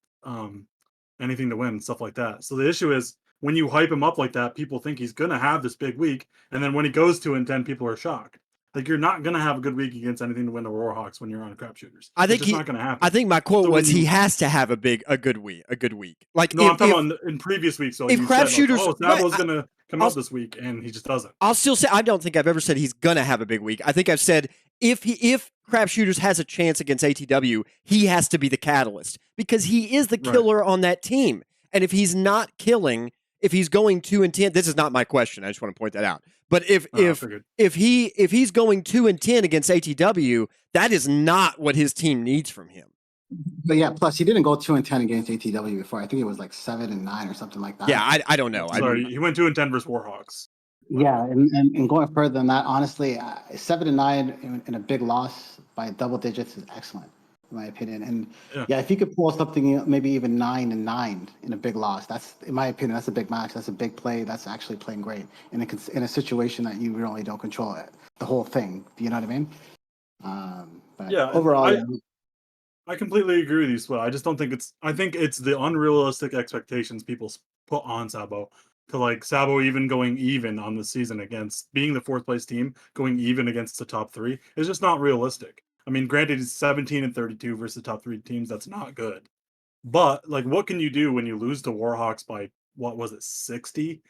anything to win, stuff like that. So the issue is when you hype him up like that, people think he's gonna have this big week, and then when he goes 2-10, people are shocked. Like you're not gonna have a good week against anything to win the Warhawks when you're on crapshooters. I It's think just not gonna happen. I think my quote So when was he you has to have a good week. Like no, I'm talking about in previous weeks. So if you said like, crapshooters, oh, right, Sabo's gonna come I'll, out this week, and he just doesn't. I'll still say I don't think I've ever said he's gonna have a big week. I think I've said if crapshooters has a chance against ATW, he has to be the catalyst because he is the killer on that team. And if he's not killing, if he's going 2-10, this is not my question. I just want to point that out. But if he's going 2-10 against ATW, that is not what his team needs from him. But yeah, plus he didn't go 2-10 against ATW before. I think it was like 7-9 or something like that. Yeah, I don't know. Sorry, he went 2-10 versus Warhawks. Yeah, and going further than that, honestly, 7-9 in a big loss by double digits is excellent, in my opinion. And yeah, if you could pull something maybe even 9-9 in a big loss, that's, in my opinion, that's a big match. That's a big play. That's actually playing great in a situation that you really don't control it, the whole thing. Do you know what I mean? But yeah, overall, I completely agree with you, Splittah. I just don't think I think it's the unrealistic expectations people put on Sabo. To like Sabo even going even on the season against being the 4th place team, going even against the top 3 is just not realistic. I mean, granted, it's 17-32 versus the top 3 teams. That's not good. But like, what can you do when you lose to Warhawks by what was it, 60?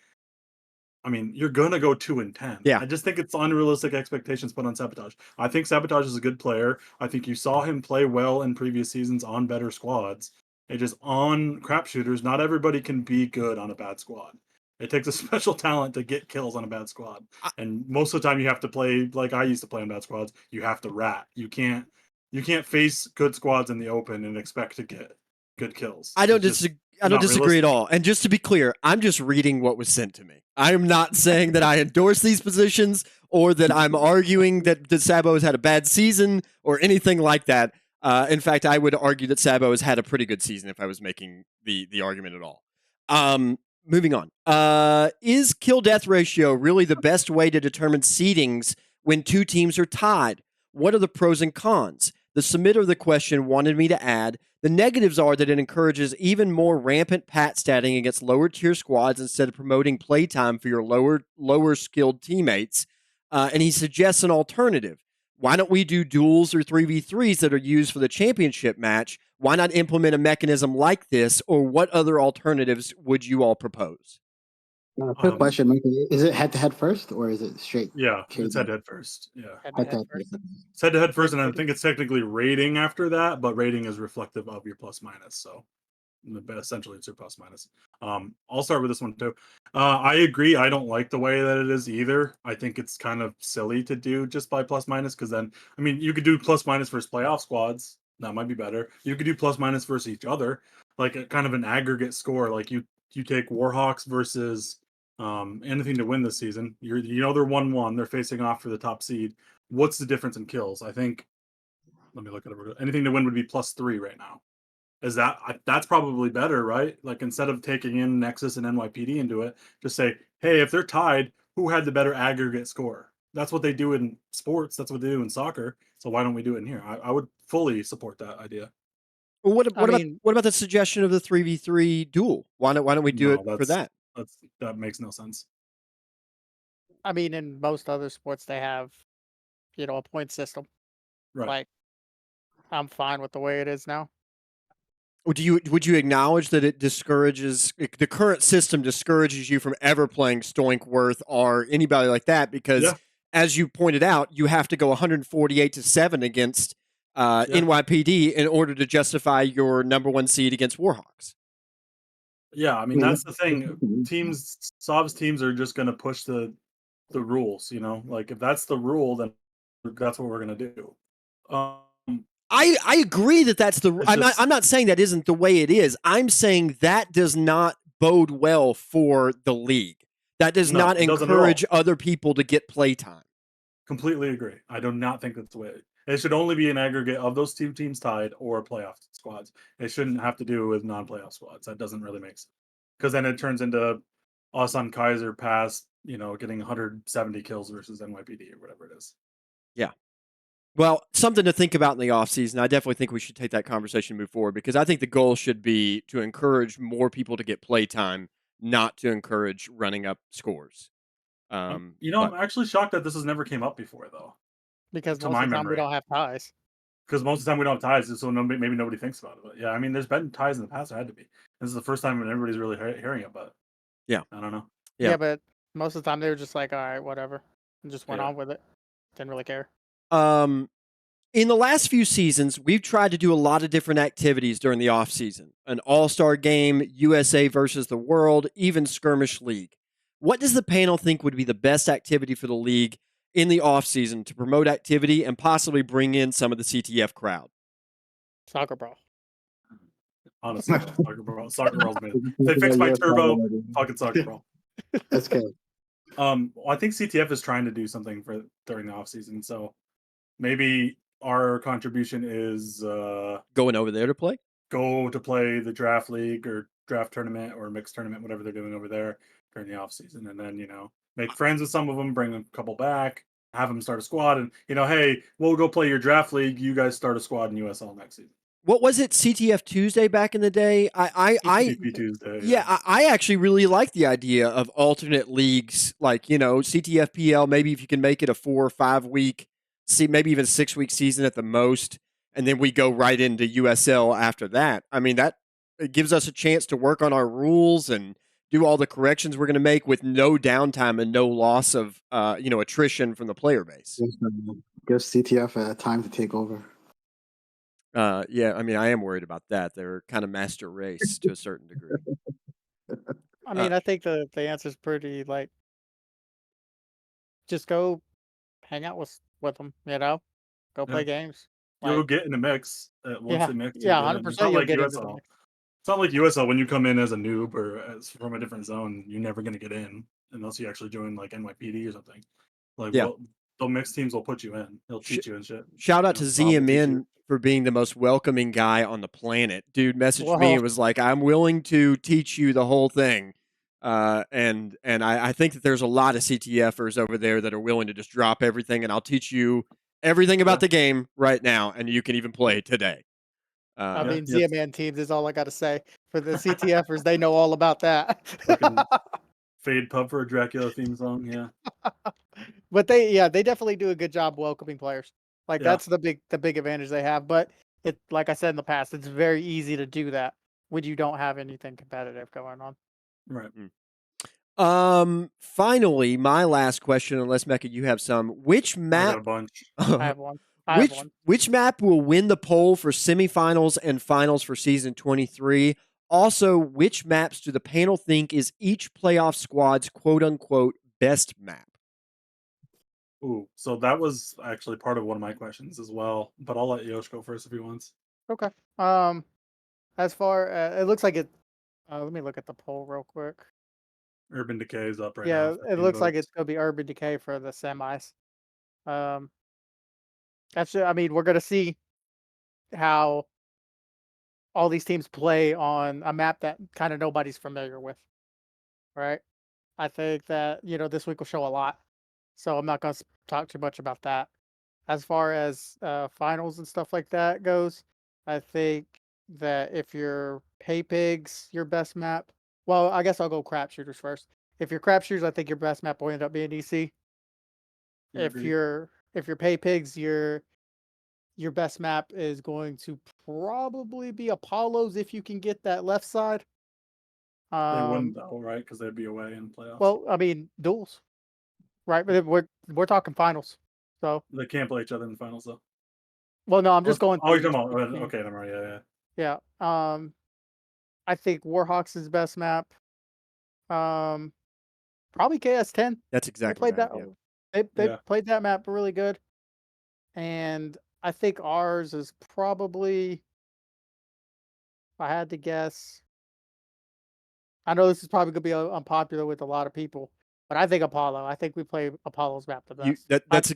I mean, you're gonna go 2-10. Yeah. I just think it's unrealistic expectations put on Sabotage. I think Sabotage is a good player. I think you saw him play well in previous seasons on better squads. It just on crapshooters, not everybody can be good on a bad squad. It takes a special talent to get kills on a bad squad. And most of the time you have to play like I used to play on bad squads. You have to rat. You can't face good squads in the open and expect to get good kills. I don't disagree at all. And just to be clear, I'm just reading what was sent to me. I am not saying that I endorse these positions or that I'm arguing that Sabo has had a bad season or anything like that. In fact, I would argue that Sabo has had a pretty good season if I was making the argument at all. Moving on. Is kill-death ratio really the best way to determine seedings when 2 teams are tied? What are the pros and cons? The submitter of the question wanted me to add, the negatives are that it encourages even more rampant pat statting against lower tier squads instead of promoting playtime for your lower skilled teammates. And he suggests an alternative. Why don't we do duels or 3v3s that are used for the championship match? Why not implement a mechanism like this, or what other alternatives would you all propose? Quick question, Mike. Is it head-to-head first, or is it straight? Yeah, it's head-to-head first. Yeah. Head-to-head first. It's head-to-head first, and I think it's technically rating after that, but rating is reflective of your plus-minus, so essentially it's your plus-minus. I'll start with this one, too. I agree. I don't like the way that it is either. I think it's kind of silly to do just by plus-minus, because then, I mean, you could do plus-minus versus playoff squads. That might be better. You could do plus-minus versus each other, like a kind of an aggregate score. Like you take Warhawks versus anything to win this season. They're 1-1. They're facing off for the top seed. What's the difference in kills? I think. Let me look at it. Anything to win would be +3 right now. That's probably better, right? Like instead of taking in Nexus and NYPD into it, just say, hey, if they're tied, who had the better aggregate score? That's what they do in sports. That's what they do in soccer. So why don't we do it in here? I would fully support that idea. Well, what about the suggestion of the 3v3 duel? Why don't we do it for that? That makes no sense. I mean, in most other sports, they have, a point system. Right. Like, I'm fine with the way it is now. Would you acknowledge that it discourages the current system discourages you from ever playing Stoinkworth or anybody like that because, as you pointed out, you have to go 148-7 against NYPD in order to justify your #1 seed against Warhawks. Yeah, I mean that's the thing. Sov's teams are just going to push the rules. Like if that's the rule, then that's what we're going to do. I agree that that's the. I'm not saying that isn't the way it is. I'm saying that does not bode well for the league. That does not encourage other people to get playtime. Completely agree. I do not think that's the way. It should only be an aggregate of those 2 teams tied or playoff squads. It shouldn't have to do with non-playoff squads. That doesn't really make sense. Because then it turns into us on Kaiser Pass, getting 170 kills versus NYPD or whatever it is. Yeah. Well, something to think about in the offseason. I definitely think we should take that conversation and move forward because I think the goal should be to encourage more people to get play time, not to encourage running up scores. I'm But actually shocked that this has never came up before, though, because to most my of the time we memory. don't have ties. Because most of the time we don't have ties, so maybe nobody thinks about it. But yeah, I mean, there's been ties in the past. There had to be. This is the first time when everybody's really hearing it, but yeah, I don't know. Yeah. Yeah, but most of the time they were just like, all right, whatever, and just went Yeah. on with it. Didn't really care. In the last few seasons, we've tried to do a lot of different activities during the offseason. An all-star game, USA versus the world, even skirmish league. What does the panel think would be the best activity for the league in the offseason to promote activity and possibly bring in some of the CTF crowd? Soccer brawl. Honestly, soccer brawl's made. If they fix my turbo, fucking soccer brawl. That's good. Well, I think CTF is trying to do something for during the off season, so maybe our contribution is Going over there to play? go to play the draft league or draft tournament or mixed tournament, whatever they're doing over there during the off season, and then make friends with some of them, bring a couple back, have them start a squad, and hey, we'll go play your draft league. You guys start a squad in USL next season. What was it? CTF Tuesday back in the day? CTP Tuesday. Yeah, I actually really like the idea of alternate leagues, like CTFPL. Maybe if you can make it a 4 or 5 week, maybe even 6 week season at the most, and then we go right into USL after that. I mean, that it gives us a chance to work on our rules and do all the corrections we're going to make with no downtime and no loss of attrition from the player base. Gives CTF time to take over. Yeah, I mean, I am worried about that. They're kind of master race to a certain degree. I mean, I think the answer is pretty like, just go hang out with them. Go play games. You'll get in the mix once they mix. Yeah, 100%. You'll get into the mix. It's not like USL when you come in as a noob or from a different zone, you're never going to get in unless you actually join like NYPD or something. Like, yeah. The mixed teams will put you in. They'll teach you and shit. Shout out to ZMN for being the most welcoming guy on the planet. Dude messaged me and was like, I'm willing to teach you the whole thing. And I think that there's a lot of CTFers over there that are willing to just drop everything and I'll teach you everything about the game right now and you can even play today. I mean, ZMN teams is all I got to say. For the CTFers, they know all about that. Fade pub for a Dracula theme song, yeah. But they definitely do a good job welcoming players. Like that's the big advantage they have. But it, like I said in the past, it's very easy to do that when you don't have anything competitive going on. Right. Finally, my last question, unless Mecca, you have some. Which map? I got a bunch. I have one. Which map will win the poll for semifinals and finals for season 23? Also, which maps do the panel think is each playoff squad's quote unquote best map? Ooh, so that was actually part of one of my questions as well, but I'll let Yosh go first if he wants. Okay. As far it looks like it. Let me look at the poll real quick. Urban Decay is up right Yeah, now. it looks like it's gonna be Urban Decay for the semis. I mean, we're gonna see how all these teams play on a map that kind of nobody's familiar with, right? I think that this week will show a lot, so I'm not gonna talk too much about that. As far as finals and stuff like that goes, I think that if you're Pay Pigs, your best map. Well, I guess I'll go Crap Shooters first. If you're Crap Shooters, I think your best map will end up being EC. If you're Pay Pigs, your best map is going to probably be Apollo's if you can get that left side. They wouldn't though, right? Because they'd be away in playoffs. Well, I mean, duels, right? But we're talking finals, so they can't play each other in the finals though. Well, no, I'm just going. Oh, you're talking about okay, never mind. Yeah. I think Warhawks' best map. Probably KS10. That's exactly they played right, that. They played that map really good, and I think ours is probably. If I had to guess, I know this is probably gonna be unpopular with a lot of people, but I think Apollo. I think we play Apollo's map the best. That's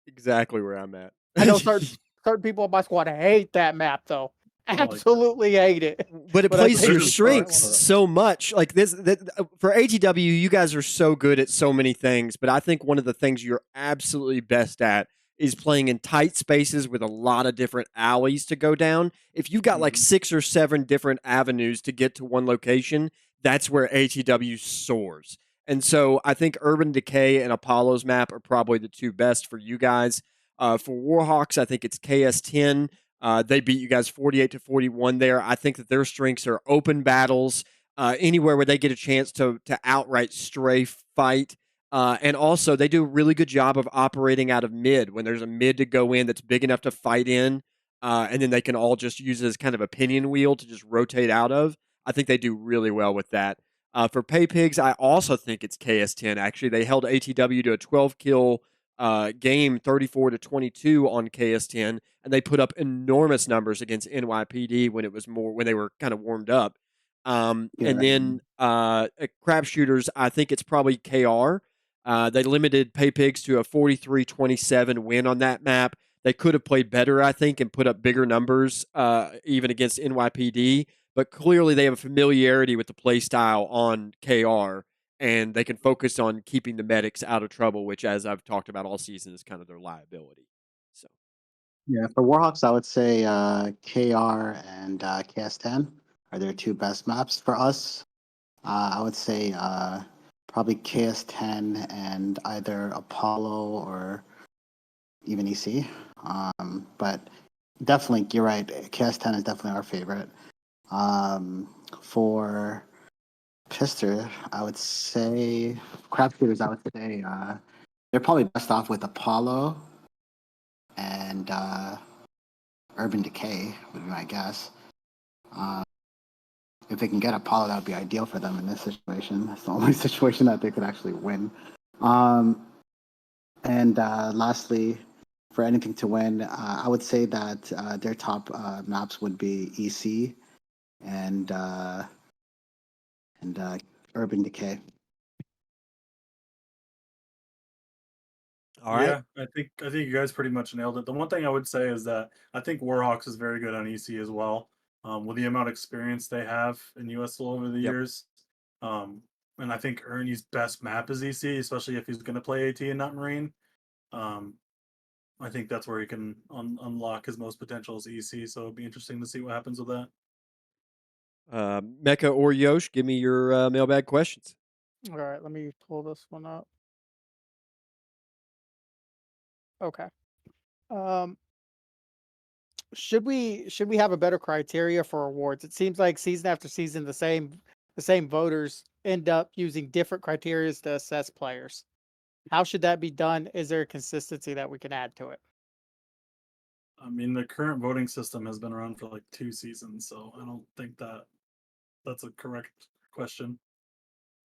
exactly where I'm at. I know certain people on my squad hate that map though. Absolutely hate it. But it plays to your strengths so much. Like this, for ATW, you guys are so good at so many things. But I think one of the things you're absolutely best at is playing in tight spaces with a lot of different alleys to go down. If you've got like 6 or 7 different avenues to get to one location, that's where ATW soars. And so I think Urban Decay and Apollo's map are probably the two best for you guys. For Warhawks, I think it's KS10. They beat you guys 48-41 there. I think that their strengths are open battles, anywhere where they get a chance to outright strafe fight. And also, they do a really good job of operating out of mid when there's a mid to go in that's big enough to fight in, and then they can all just use it as kind of a pinion wheel to just rotate out of. I think they do really well with that. For Pay Pigs, I also think it's KS10. Actually, they held ATW to a 12 kill game, 34-22 on KS10, and they put up enormous numbers against NYPD when they were kind of warmed up. And then crap shooters, I think it's probably KR. They limited Pay Pigs to a 43-27 win on that map. They could have played better, I think, and put up bigger numbers, even against NYPD. But clearly, they have a familiarity with the play style on KR, and they can focus on keeping the medics out of trouble, which, as I've talked about all season, is kind of their liability. So, Yeah, for Warhawks, I would say KR and KS10 are their two best maps. For us, I would say probably KS10 and either Apollo or even EC. But definitely, you're right. KS10 is definitely our favorite. For Pister, I would say crap shooters. I would say they're probably best off with Apollo and Urban Decay would be my guess. If they can get Apollo, that would be ideal for them in this situation. That's the only situation that they could actually win. And lastly, for anything to win, I would say that their top maps would be EC and Urban Decay. all right. Yeah, I think you guys pretty much nailed it. The one thing I would say is that I think Warhawks is very good on EC as well, with the amount of experience they have in USL over the years. And I think Ernie's best map is EC, especially if he's going to play AT and not Marine. I think that's where he can unlock his most potential is EC. So it'd be interesting to see what happens with that. Mecca or Yosh, give me your mailbag questions. All right, let me pull this one up. Okay. Should we have a better criteria for awards? It seems like season after season the same voters end up using different criteria to assess players. How should that be done? Is there a consistency that we can add to it? I mean, the current voting system has been around for like 2 seasons, so I don't think that's a correct question.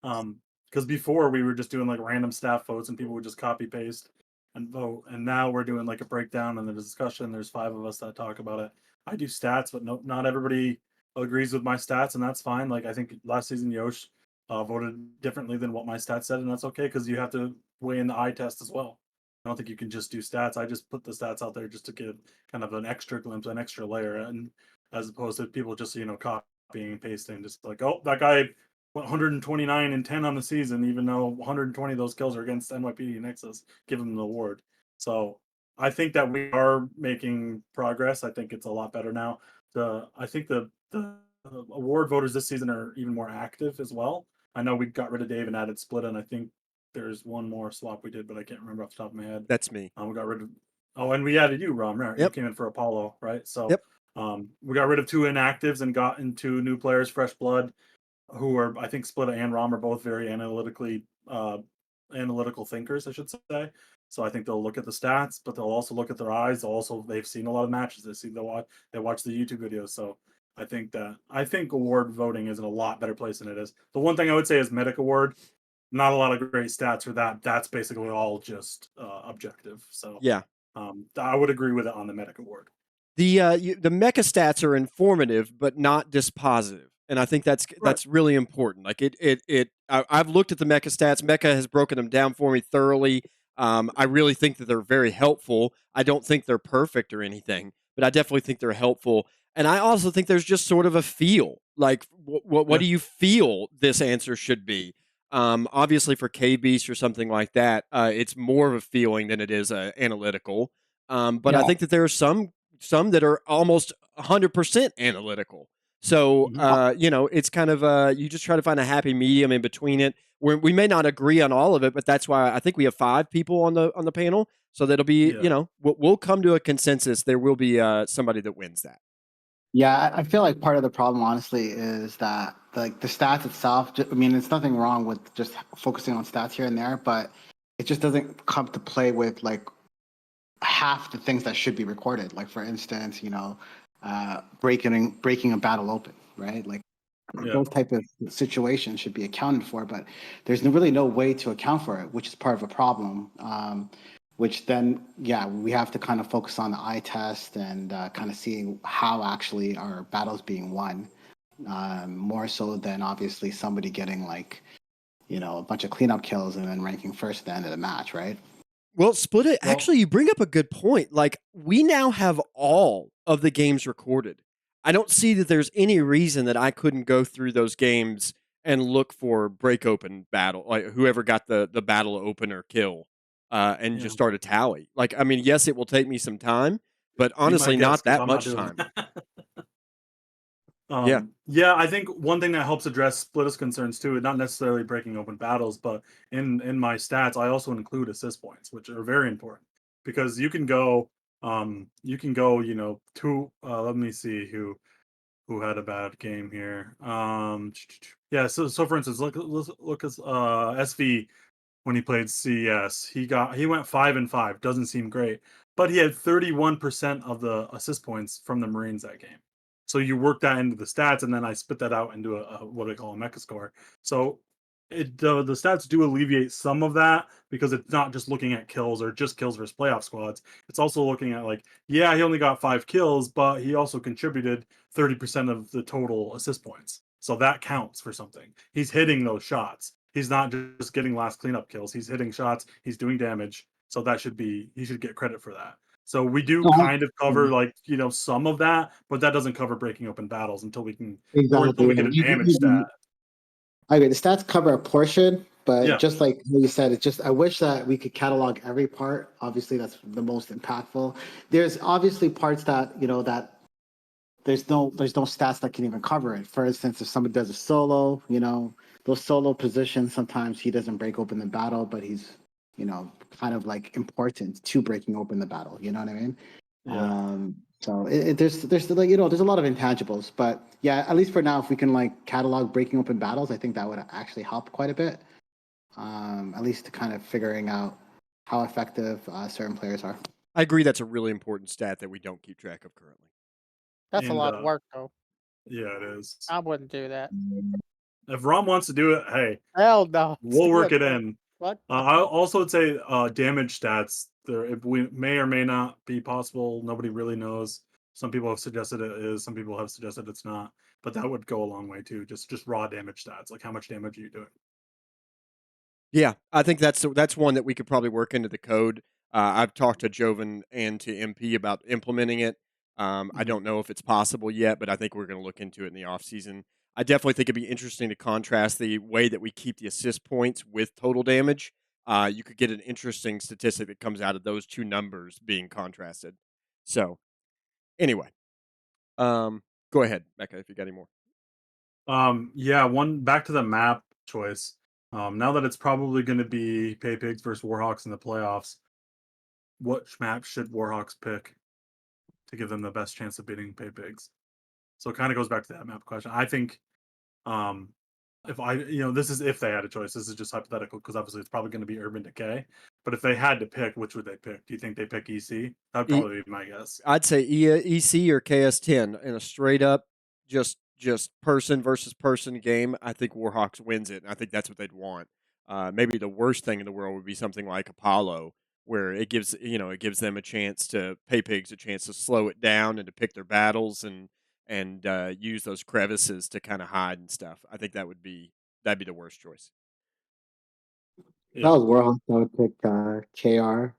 Because before we were just doing like random staff votes and people would just copy paste and vote, and now we're doing like a breakdown and the discussion. There's 5 of us that talk about it. I do stats, but not everybody agrees with my stats, and that's fine. Like I think last season Yosh voted differently than what my stats said, and that's okay because you have to weigh in the eye test as well. I don't think you can just do stats. I just put the stats out there just to give kind of an extra glimpse, an extra layer, and as opposed to people just copying and pasting, just like, oh, that guy went 129 and 10 on the season, even though 120 of those kills are against NYPD and Nexus, give him the award. So I think that we are making progress. I think it's a lot better now. I think the award voters this season are even more active as well. I know we got rid of Dave and added Splittah, and I think there's one more swap we did, but I can't remember off the top of my head. That's me. We got rid of. Oh, and we added you, Rom. Right? Yep. You came in for Apollo, right? So Yep. We got rid of 2 inactives and got into new players, fresh blood, who are, I think Splittah and Rom are both very analytical thinkers, I should say. So I think they'll look at the stats, but they'll also look at their eyes. They've seen a lot of matches. They watch the YouTube videos. So I think award voting is in a lot better place than it is. The one thing I would say is Medic Award, not a lot of great stats for that. That's basically all just objective. So Yeah. I would agree with it on the Medic Award. The Mecca stats are informative but not dispositive, and I think that's really important. Like I've looked at the Mecca stats. Mecca has broken them down for me thoroughly. I really think that they're very helpful. I don't think they're perfect or anything, but I definitely think they're helpful. And I also think there's just sort of a feel. Like, what do you feel this answer should be? Obviously, for K Beast or something like that, it's more of a feeling than it is analytical. But I Yeah. think that there are some that are almost 100% analytical. So it's kind of you just try to find a happy medium in between it. We may not agree on all of it, but that's why I think we have 5 people on the panel. So that'll be Yeah. we'll come to a consensus. There will be somebody that wins that. Yeah, I feel like part of the problem, honestly, is that like the stats itself. I mean, there's nothing wrong with just focusing on stats here and there, but it just doesn't come to play with like half the things that should be recorded. Like for instance, breaking a battle open, right? Like Yeah. those type of situations should be accounted for, but there's really no way to account for it, which is part of a problem. Which then, yeah, we have to kind of focus on the eye test and kind of seeing how actually our battles being won, more so than obviously somebody getting like, a bunch of cleanup kills and then ranking first at the end of the match, right? Well, Splittah, Well- actually, you bring up a good point. Like, we now have all of the games recorded. I don't see that there's any reason that I couldn't go through those games and look for break open battle, like whoever got the battle opener kill, and Yeah. just start a tally. Like, I mean, yes, it will take me some time, but Be my honestly, guest, not 'cause that I'm not much doing time. that. Yeah, I think one thing that helps address Splittah's concerns too, not necessarily breaking open battles, but in my stats, I also include assist points, which are very important because you can go, two. Let me see who had a bad game here. Yeah. So for instance, look at SV when he played CS. He went 5-5. Doesn't seem great, but he had 31% of the assist points from the Marines that game. So you work that into the stats, and then I spit that out into a what I call a Mecca score. So the stats do alleviate some of that because it's not just looking at kills or just kills versus playoff squads. It's also looking at like, yeah, he only got 5 kills, but he also contributed 30% of the total assist points. So that counts for something. He's hitting those shots. He's not just getting last cleanup kills. He's hitting shots. He's doing damage. So he should get credit for that. So we do kind of cover like, some of that, but that doesn't cover breaking open battles until we get a damage stat. I agree. The stats cover a portion, but Yeah. just like you said, it's just I wish that we could catalog every part. Obviously, that's the most impactful. There's obviously parts that that there's no stats that can even cover it. For instance, if somebody does a solo, those solo positions, sometimes he doesn't break open the battle, but he's kind of like important to breaking open the battle. You know what I mean? Yeah. So there's like there's a lot of intangibles, but yeah, at least for now, if we can like catalog breaking open battles, I think that would actually help quite a bit. At least to kind of figuring out how effective certain players are. I agree. That's a really important stat that we don't keep track of currently. That's a And, lot of work, though. Yeah, it is. I wouldn't do that. If Rom wants to do it, hey, Hell no. we'll work it in. What? I also would say damage stats. If we may or may not be possible. Nobody really knows. Some people have suggested it is. Some people have suggested it's not. But that would go a long way too. Just raw damage stats, like how much damage are you doing? Yeah, I think that's one that we could probably work into the code. I've talked to Joven and to MP about implementing it. I don't know if it's possible yet, but I think we're going to look into it in the off season. I definitely think it'd be interesting to contrast the way that we keep the assist points with total damage. You could get an interesting statistic that comes out of those two numbers being contrasted. So, anyway, go ahead, Mecca, if you got any more. Yeah, one back to the map choice. Now that it's probably going to be Pay Pigs versus Warhawks in the playoffs, what map should Warhawks pick to give them the best chance of beating Pay Pigs? So it kind of goes back to that map question. I think, if this is if they had a choice. This is just hypothetical because obviously it's probably going to be Urban Decay. But if they had to pick, which would they pick? Do you think they pick EC? That'd probably be my guess. I'd say EC or KS10 in a straight up just person versus person game. I think Warhawks wins it, and I think that's what they'd want. Maybe the worst thing in the world would be something like Apollo, where it gives them a chance to Pay Pigs a chance to slow it down and to pick their battles and use those crevices to kind of hide and stuff. I think that'd be the worst choice. If I was Warhawks, I would pick KR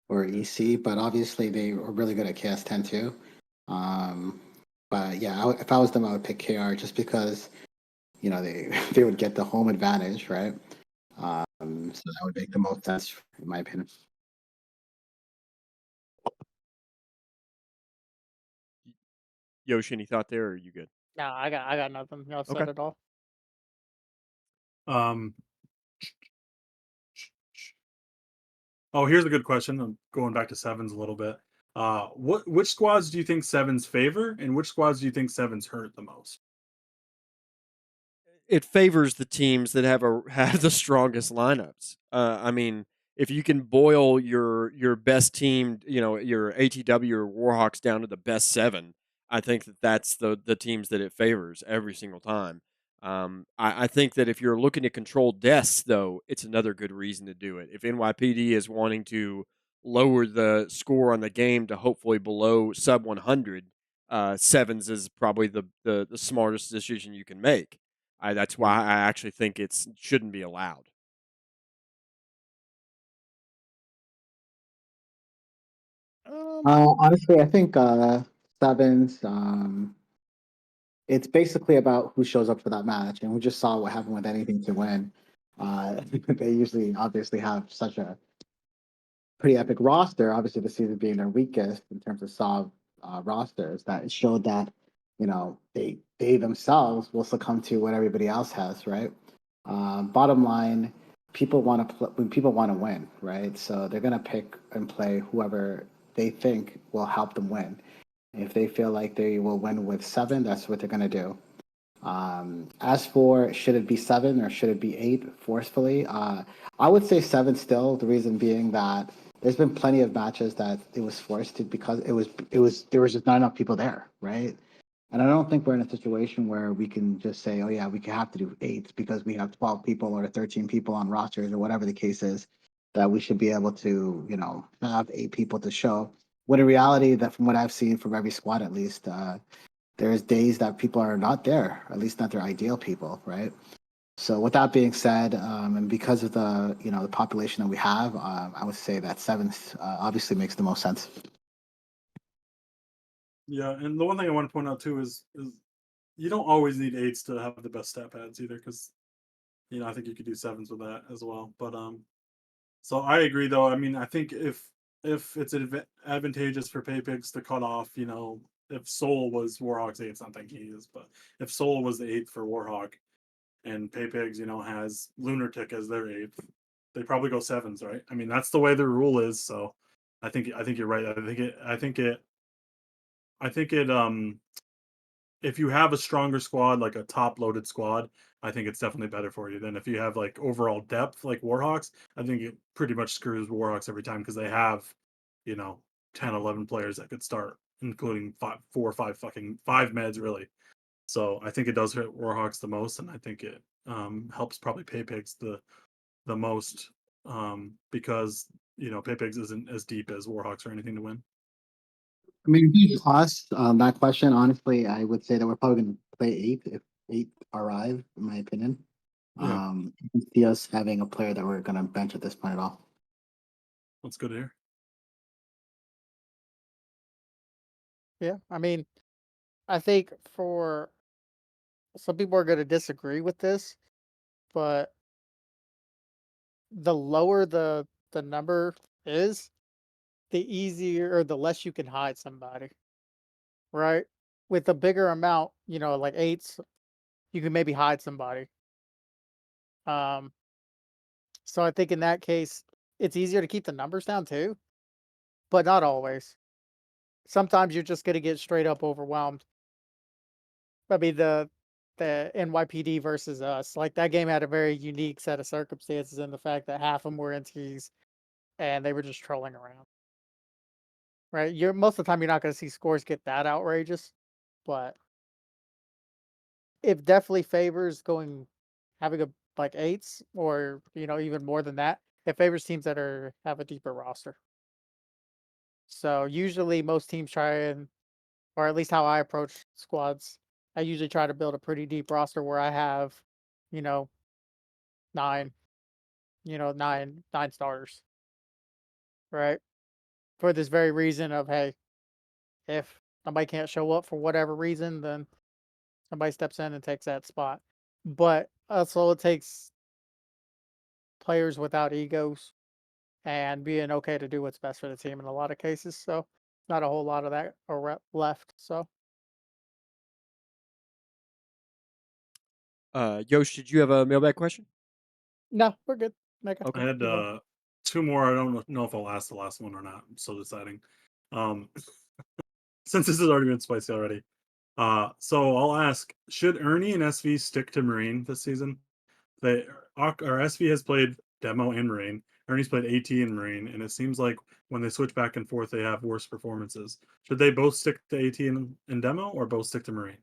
or EC, but obviously they are really good at KS10 too. But yeah, if I was them, I would pick KR just because they would get the home advantage, right? So that would make the most sense, in my opinion. Yosh, any thought there, or are you good? No, I got nothing. Y'all Okay. said it all. Um, oh, here's a good question. I'm going back to sevens a little bit. Which squads do you think sevens favor, and which squads do you think sevens hurt the most? It favors the teams that have the strongest lineups. I mean, if you can boil your best team, your ATW or Warhawks down to the best seven, I think that's the teams that it favors every single time. I think that if you're looking to control deaths, though, it's another good reason to do it. If NYPD is wanting to lower the score on the game to hopefully below sub 100, sevens is probably the smartest decision you can make. That's why I actually think it shouldn't be allowed. Um, Honestly, I think sevens. It's basically about who shows up for that match, and we just saw what happened with anything to win. They usually obviously have such a pretty epic roster. Obviously, the season being their weakest in terms of soft rosters, that it showed that they themselves will succumb to what everybody else has, right? Bottom line, people want to when people want to win, right? So they're gonna pick and play whoever they think will help them win. If they feel like they will win with seven, that's what they're gonna do. As for should it be seven or should it be eight forcefully, I would say seven still. The reason being that there's been plenty of matches that it was forced to because it was there was just not enough people there, right? And I don't think we're in a situation where we can just say, oh yeah, we can have to do eight because we have 12 people or 13 people on rosters or whatever the case is, that we should be able to, have eight people to show. When in reality, that from what I've seen from every squad at least, there's days that people are not there, at least not their ideal people, right? So with that being said, and because of the population that we have, I would say that seventh obviously makes the most sense. Yeah, and the one thing I want to point out too is you don't always need eights to have the best stat pads either, because I think you could do sevens with that as well. But so I agree though. I mean, I think if it's advantageous for pay pigs to cut off, if Soul was Warhawk's eighth, not that he is, but if Soul was the eighth for Warhawk and pay pigs, has Lunatic as their eighth, they probably go sevens, right? I mean, that's the way the rule is. So I think you're right. I think it if you have a stronger squad, like a top loaded squad, I think it's definitely better for you than if you have like overall depth like Warhawks. I think it pretty much screws Warhawks every time because they have, you know, 10, 11 players that could start, including four or five fucking five meds really. So I think it does hurt Warhawks the most, and I think it helps probably Paypigs the most because Paypigs isn't as deep as Warhawks or anything to win. I mean, if you ask that question, honestly, I would say that we're probably going to play eight if eight arrive, in my opinion. Yeah, I can see us having a player that we're going to bench at this point at all. that's good to hear. yeah, I mean, I think for some people are going to disagree with this, but the lower the number is, the easier or the less you can hide somebody, right? With a bigger amount, like eights, you can maybe hide somebody. Um, so I think in that case, it's easier to keep the numbers down too, but not always. Sometimes you're just gonna get straight up overwhelmed. I mean, the NYPD versus us, like that game had a very unique set of circumstances in the fact that half of them were NTs and they were just trolling around. Right? You're most of the time you're not gonna see scores get that outrageous, but it definitely favors going having a like eights or even more than that. It favors teams that have a deeper roster. So usually most teams try and, or at least how I approach squads, I usually try to build a pretty deep roster where I have, you know, nine, nine starters, right? For this very reason of, hey, if somebody can't show up for whatever reason, then somebody steps in and takes that spot. But also it takes players without egos and being okay to do what's best for the team in a lot of cases. So not a whole lot of that left. So Yosh, did you have a mailbag question? No, we're good. Mecca. Okay. I had Move on. two more. I don't know if I'll ask the last one or not. I'm still deciding. Um, since this has already been spicy already. So I'll ask: should Ernie and SV stick to Marine this season? They or SV has played Demo and Marine. Ernie's played AT and Marine, and it seems like when they switch back and forth, they have worse performances. Should they both stick to AT and Demo, or both stick to Marine?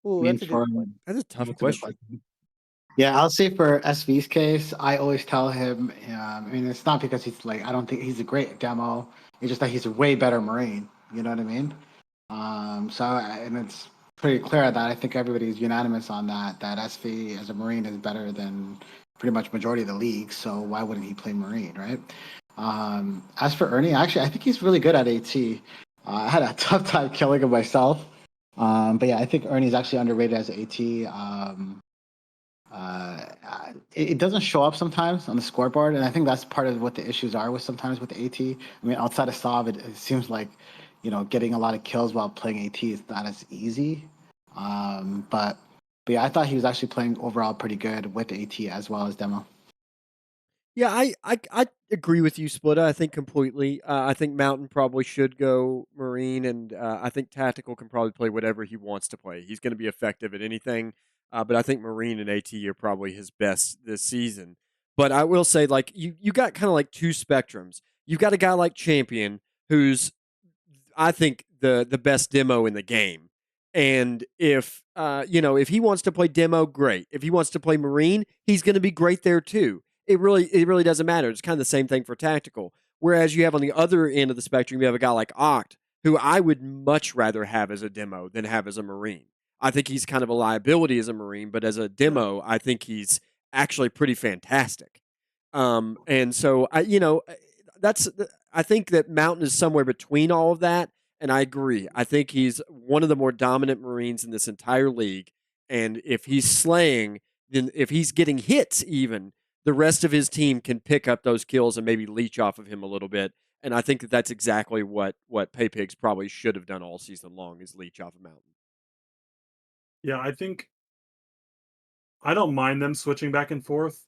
Ooh, I mean, that's a good for point. That's a tough that's a good question. yeah, I'll say for SV's case, I always tell him. I mean, it's not because he's like I don't think he's a great demo. It's just that he's a way better Marine. You know what I mean? And it's pretty clear that I think everybody's unanimous on that. That SV as a Marine is better than pretty much majority of the league. So why wouldn't he play Marine, right? As for Ernie, actually, I think he's really good at AT. I had a tough time killing him myself. But yeah, I think Ernie's actually underrated as AT. It doesn't show up sometimes on the scoreboard, and I think that's part of what the issues are with sometimes with AT. I mean, outside of Sav, it seems like getting a lot of kills while playing AT is not as easy. But yeah, I thought he was actually playing overall pretty good with AT as well as demo. Yeah, I agree with you, Splittah. I think completely. I think Mountain probably should go Marine, and I think Tactical can probably play whatever he wants to play. He's going to be effective at anything, but I think Marine and AT are probably his best this season. But I will say, like you got kind of like two spectrums. You've got a guy like Champion, who's I think the best demo in the game. And if if he wants to play demo, great. If he wants to play Marine, he's going to be great there too. It really doesn't matter. It's kind of the same thing for tactical. Whereas you have on the other end of the spectrum, you have a guy like Oct, who I would much rather have as a demo than have as a Marine. I think he's kind of a liability as a Marine, but as a demo, I think he's actually pretty fantastic. And so that's I think that Mountain is somewhere between all of that, and I agree. I think he's one of the more dominant Marines in this entire league. And if he's slaying, then if he's getting hits, even the rest of his team can pick up those kills and maybe leech off of him a little bit. And I think that that's exactly what Pay Pigs probably should have done all season long is leech off of Mountain. Yeah, I think I don't mind them switching back and forth,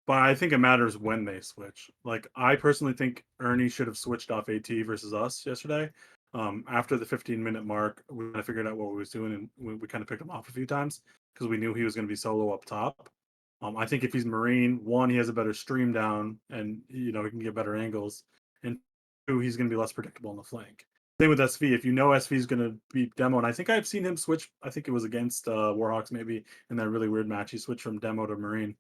but I think it matters when they switch. Like I personally think Ernie should have switched off AT versus us yesterday. After the 15-minute mark, we kind of figured out what we was doing, and we kind of picked him off a few times because we knew he was going to be solo up top. I think if he's Marine, one, he has a better stream down, and he can get better angles, and two, he's going to be less predictable on the flank. Same with SV. If you know SV is going to beat demo, and I think I've seen him switch. I think it was against Warhawks maybe in that really weird match. He switched from demo to Marine.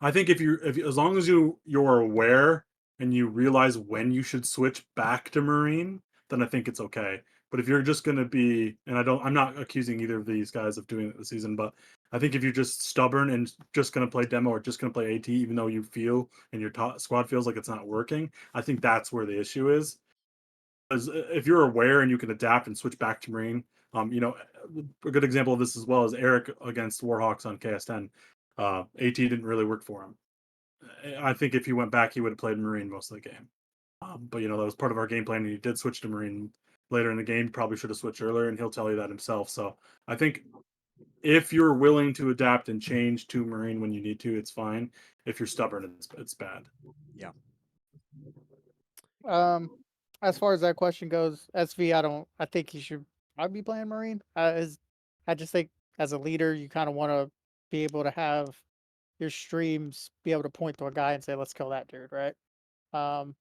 I think if as long as you're aware and you realize when you should switch back to Marine, then I think it's okay. But if you're just going to be, and I'm not accusing either of these guys of doing it this season, but I think if you're just stubborn and just going to play demo or just going to play AT, even though you feel and your squad feels like it's not working, I think that's where the issue is. Because if you're aware and you can adapt and switch back to Marine, a good example of this as well is Eric against Warhawks on KS10. AT didn't really work for him. I think if he went back, he would have played Marine most of the game. But that was part of our game plan, and he did switch to Marine later in the game. Probably should have switched earlier, and he'll tell you that himself. So I think if you're willing to adapt and change to Marine when you need to, it's fine. If you're stubborn, it's bad. Yeah. As far as that question goes, SV, I think he should probably be playing Marine. I just think as a leader, you kind of want to be able to have your streams be able to point to a guy and say, "Let's kill that dude," right? Um,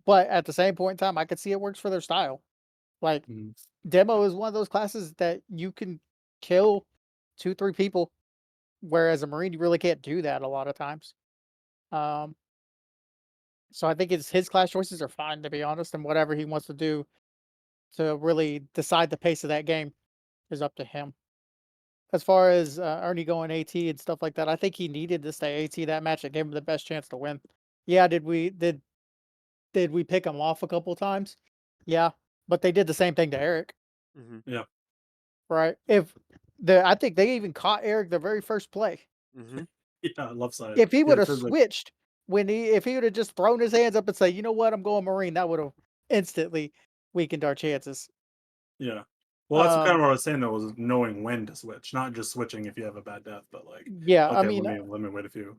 but at the same point in time, I could see it works for their style. Like Mhm. demo is one of those classes that you can kill 2, 3 people, whereas a Marine you really can't do that a lot of times. Um, so I think his class choices are fine, to be honest, and whatever he wants to do to really decide the pace of that game is up to him. As far as Ernie going AT and stuff like that, I think he needed to stay AT that match. It gave him the best chance to win. Yeah, did we pick him off a couple times? Yeah, but they did the same thing to Eric, Mm-hmm. Yeah. right? I think they even caught Eric the very first play. Mm-hmm. Yeah, left side. If he Yeah, would it have says like switched if he would have just thrown his hands up and say, "You know what, I'm going Marine," that would have instantly weakened our chances. yeah. Well, that's kind of what I was saying though, was knowing when to switch, not just switching if you have a bad death, but like, Yeah, I okay, mean, let me wait a few.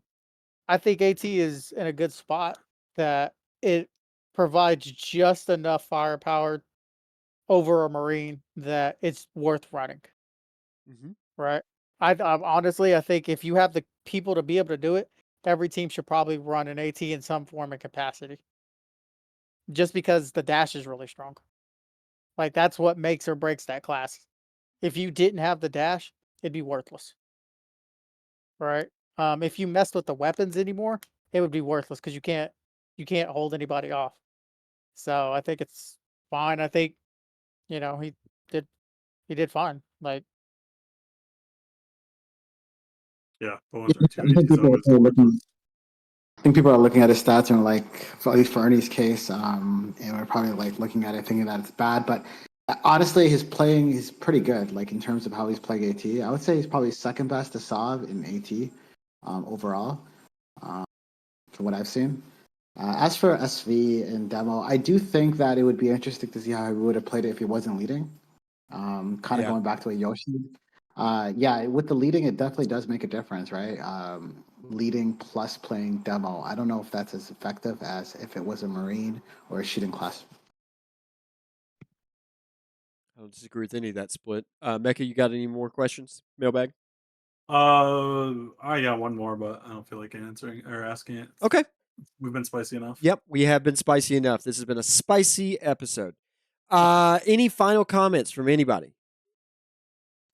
I think AT is in a good spot that it provides just enough firepower over a Marine that it's worth running, Mm-hmm. right? I honestly, I think if you have the people to be able to do it, every team should probably run an AT in some form and capacity, just because the dash is really strong. Like that's what makes or breaks that class. If you didn't have the dash, it'd be worthless, right? If you messed with the weapons anymore, it would be worthless because you can't hold anybody off. So I think it's fine. I think did he did fine. Like Yeah, but Yeah, once our two I think ATs people out, are it's probably looking. worthless. I think people are looking at his stats and like, at least for Ernie's case, and we're probably like looking at it thinking that it's bad. But honestly, his playing is pretty good. Like in terms of how he's playing AT, I would say he's probably second best to Sav in AT overall, um, from what I've seen. As for SV and demo, I do think that it would be interesting to see how he would have played it if he wasn't leading. Kind of Yeah. going back to what Yosh said. Yeah, with the leading, it definitely does make a difference, right? Leading plus playing demo. I don't know if that's as effective as if it was a Marine or a shooting class. I don't disagree with any of that split. Mecca, you got any more questions? Mailbag? I got one more, but I don't feel like answering or asking it. Okay. We've been spicy enough. Yep, we have been spicy enough. This has been a spicy episode. Any final comments from anybody?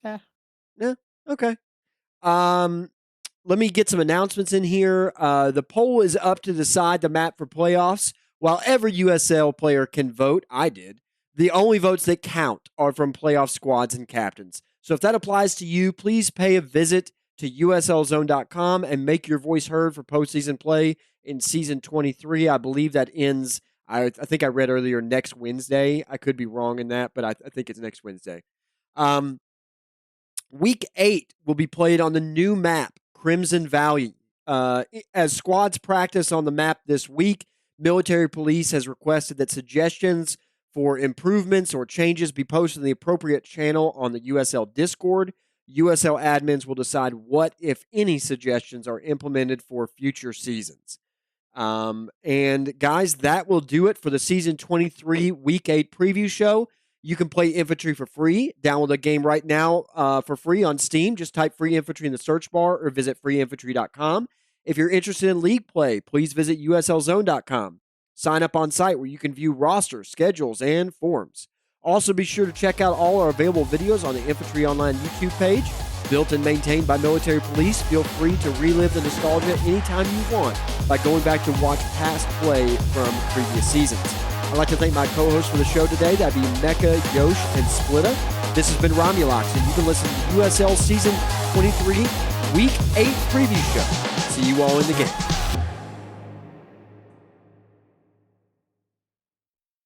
Yeah. No? Okay. Let me get some announcements in here. The poll is up to decide the map for playoffs. While every USL player can vote, I did. The only votes that count are from playoff squads and captains. So if that applies to you, please pay a visit to uslzone.com and make your voice heard for postseason play in season 23. I believe that ends, I think I read earlier, next Wednesday. I could be wrong in that, but I think it's next Wednesday. Week 8 will be played on the new map, Crimson Valley. As squads practice on the map this week, Military Police has requested that suggestions for improvements or changes be posted in the appropriate channel on the USL Discord. USL admins will decide what, if any, suggestions are implemented for future seasons. And guys, that will do it for the season 23 week 8 preview show. You can play Infantry for free. Download the game right now for free on Steam. Just type Free Infantry in the search bar or visit freeinfantry.com. If you're interested in league play, please visit uslzone.com. Sign up on site where you can view rosters, schedules, and forms. Also, be sure to check out all our available videos on the Infantry Online YouTube page. Built and maintained by Military Police, feel free to relive the nostalgia anytime you want by going back to watch past play from previous seasons. I'd like to thank my co-hosts for the show today. That'd be Mecca, Yosh, and Splittah. This has been Romulocks, and you can listen to USL Season 23 Week 8 preview show. See you all in the game.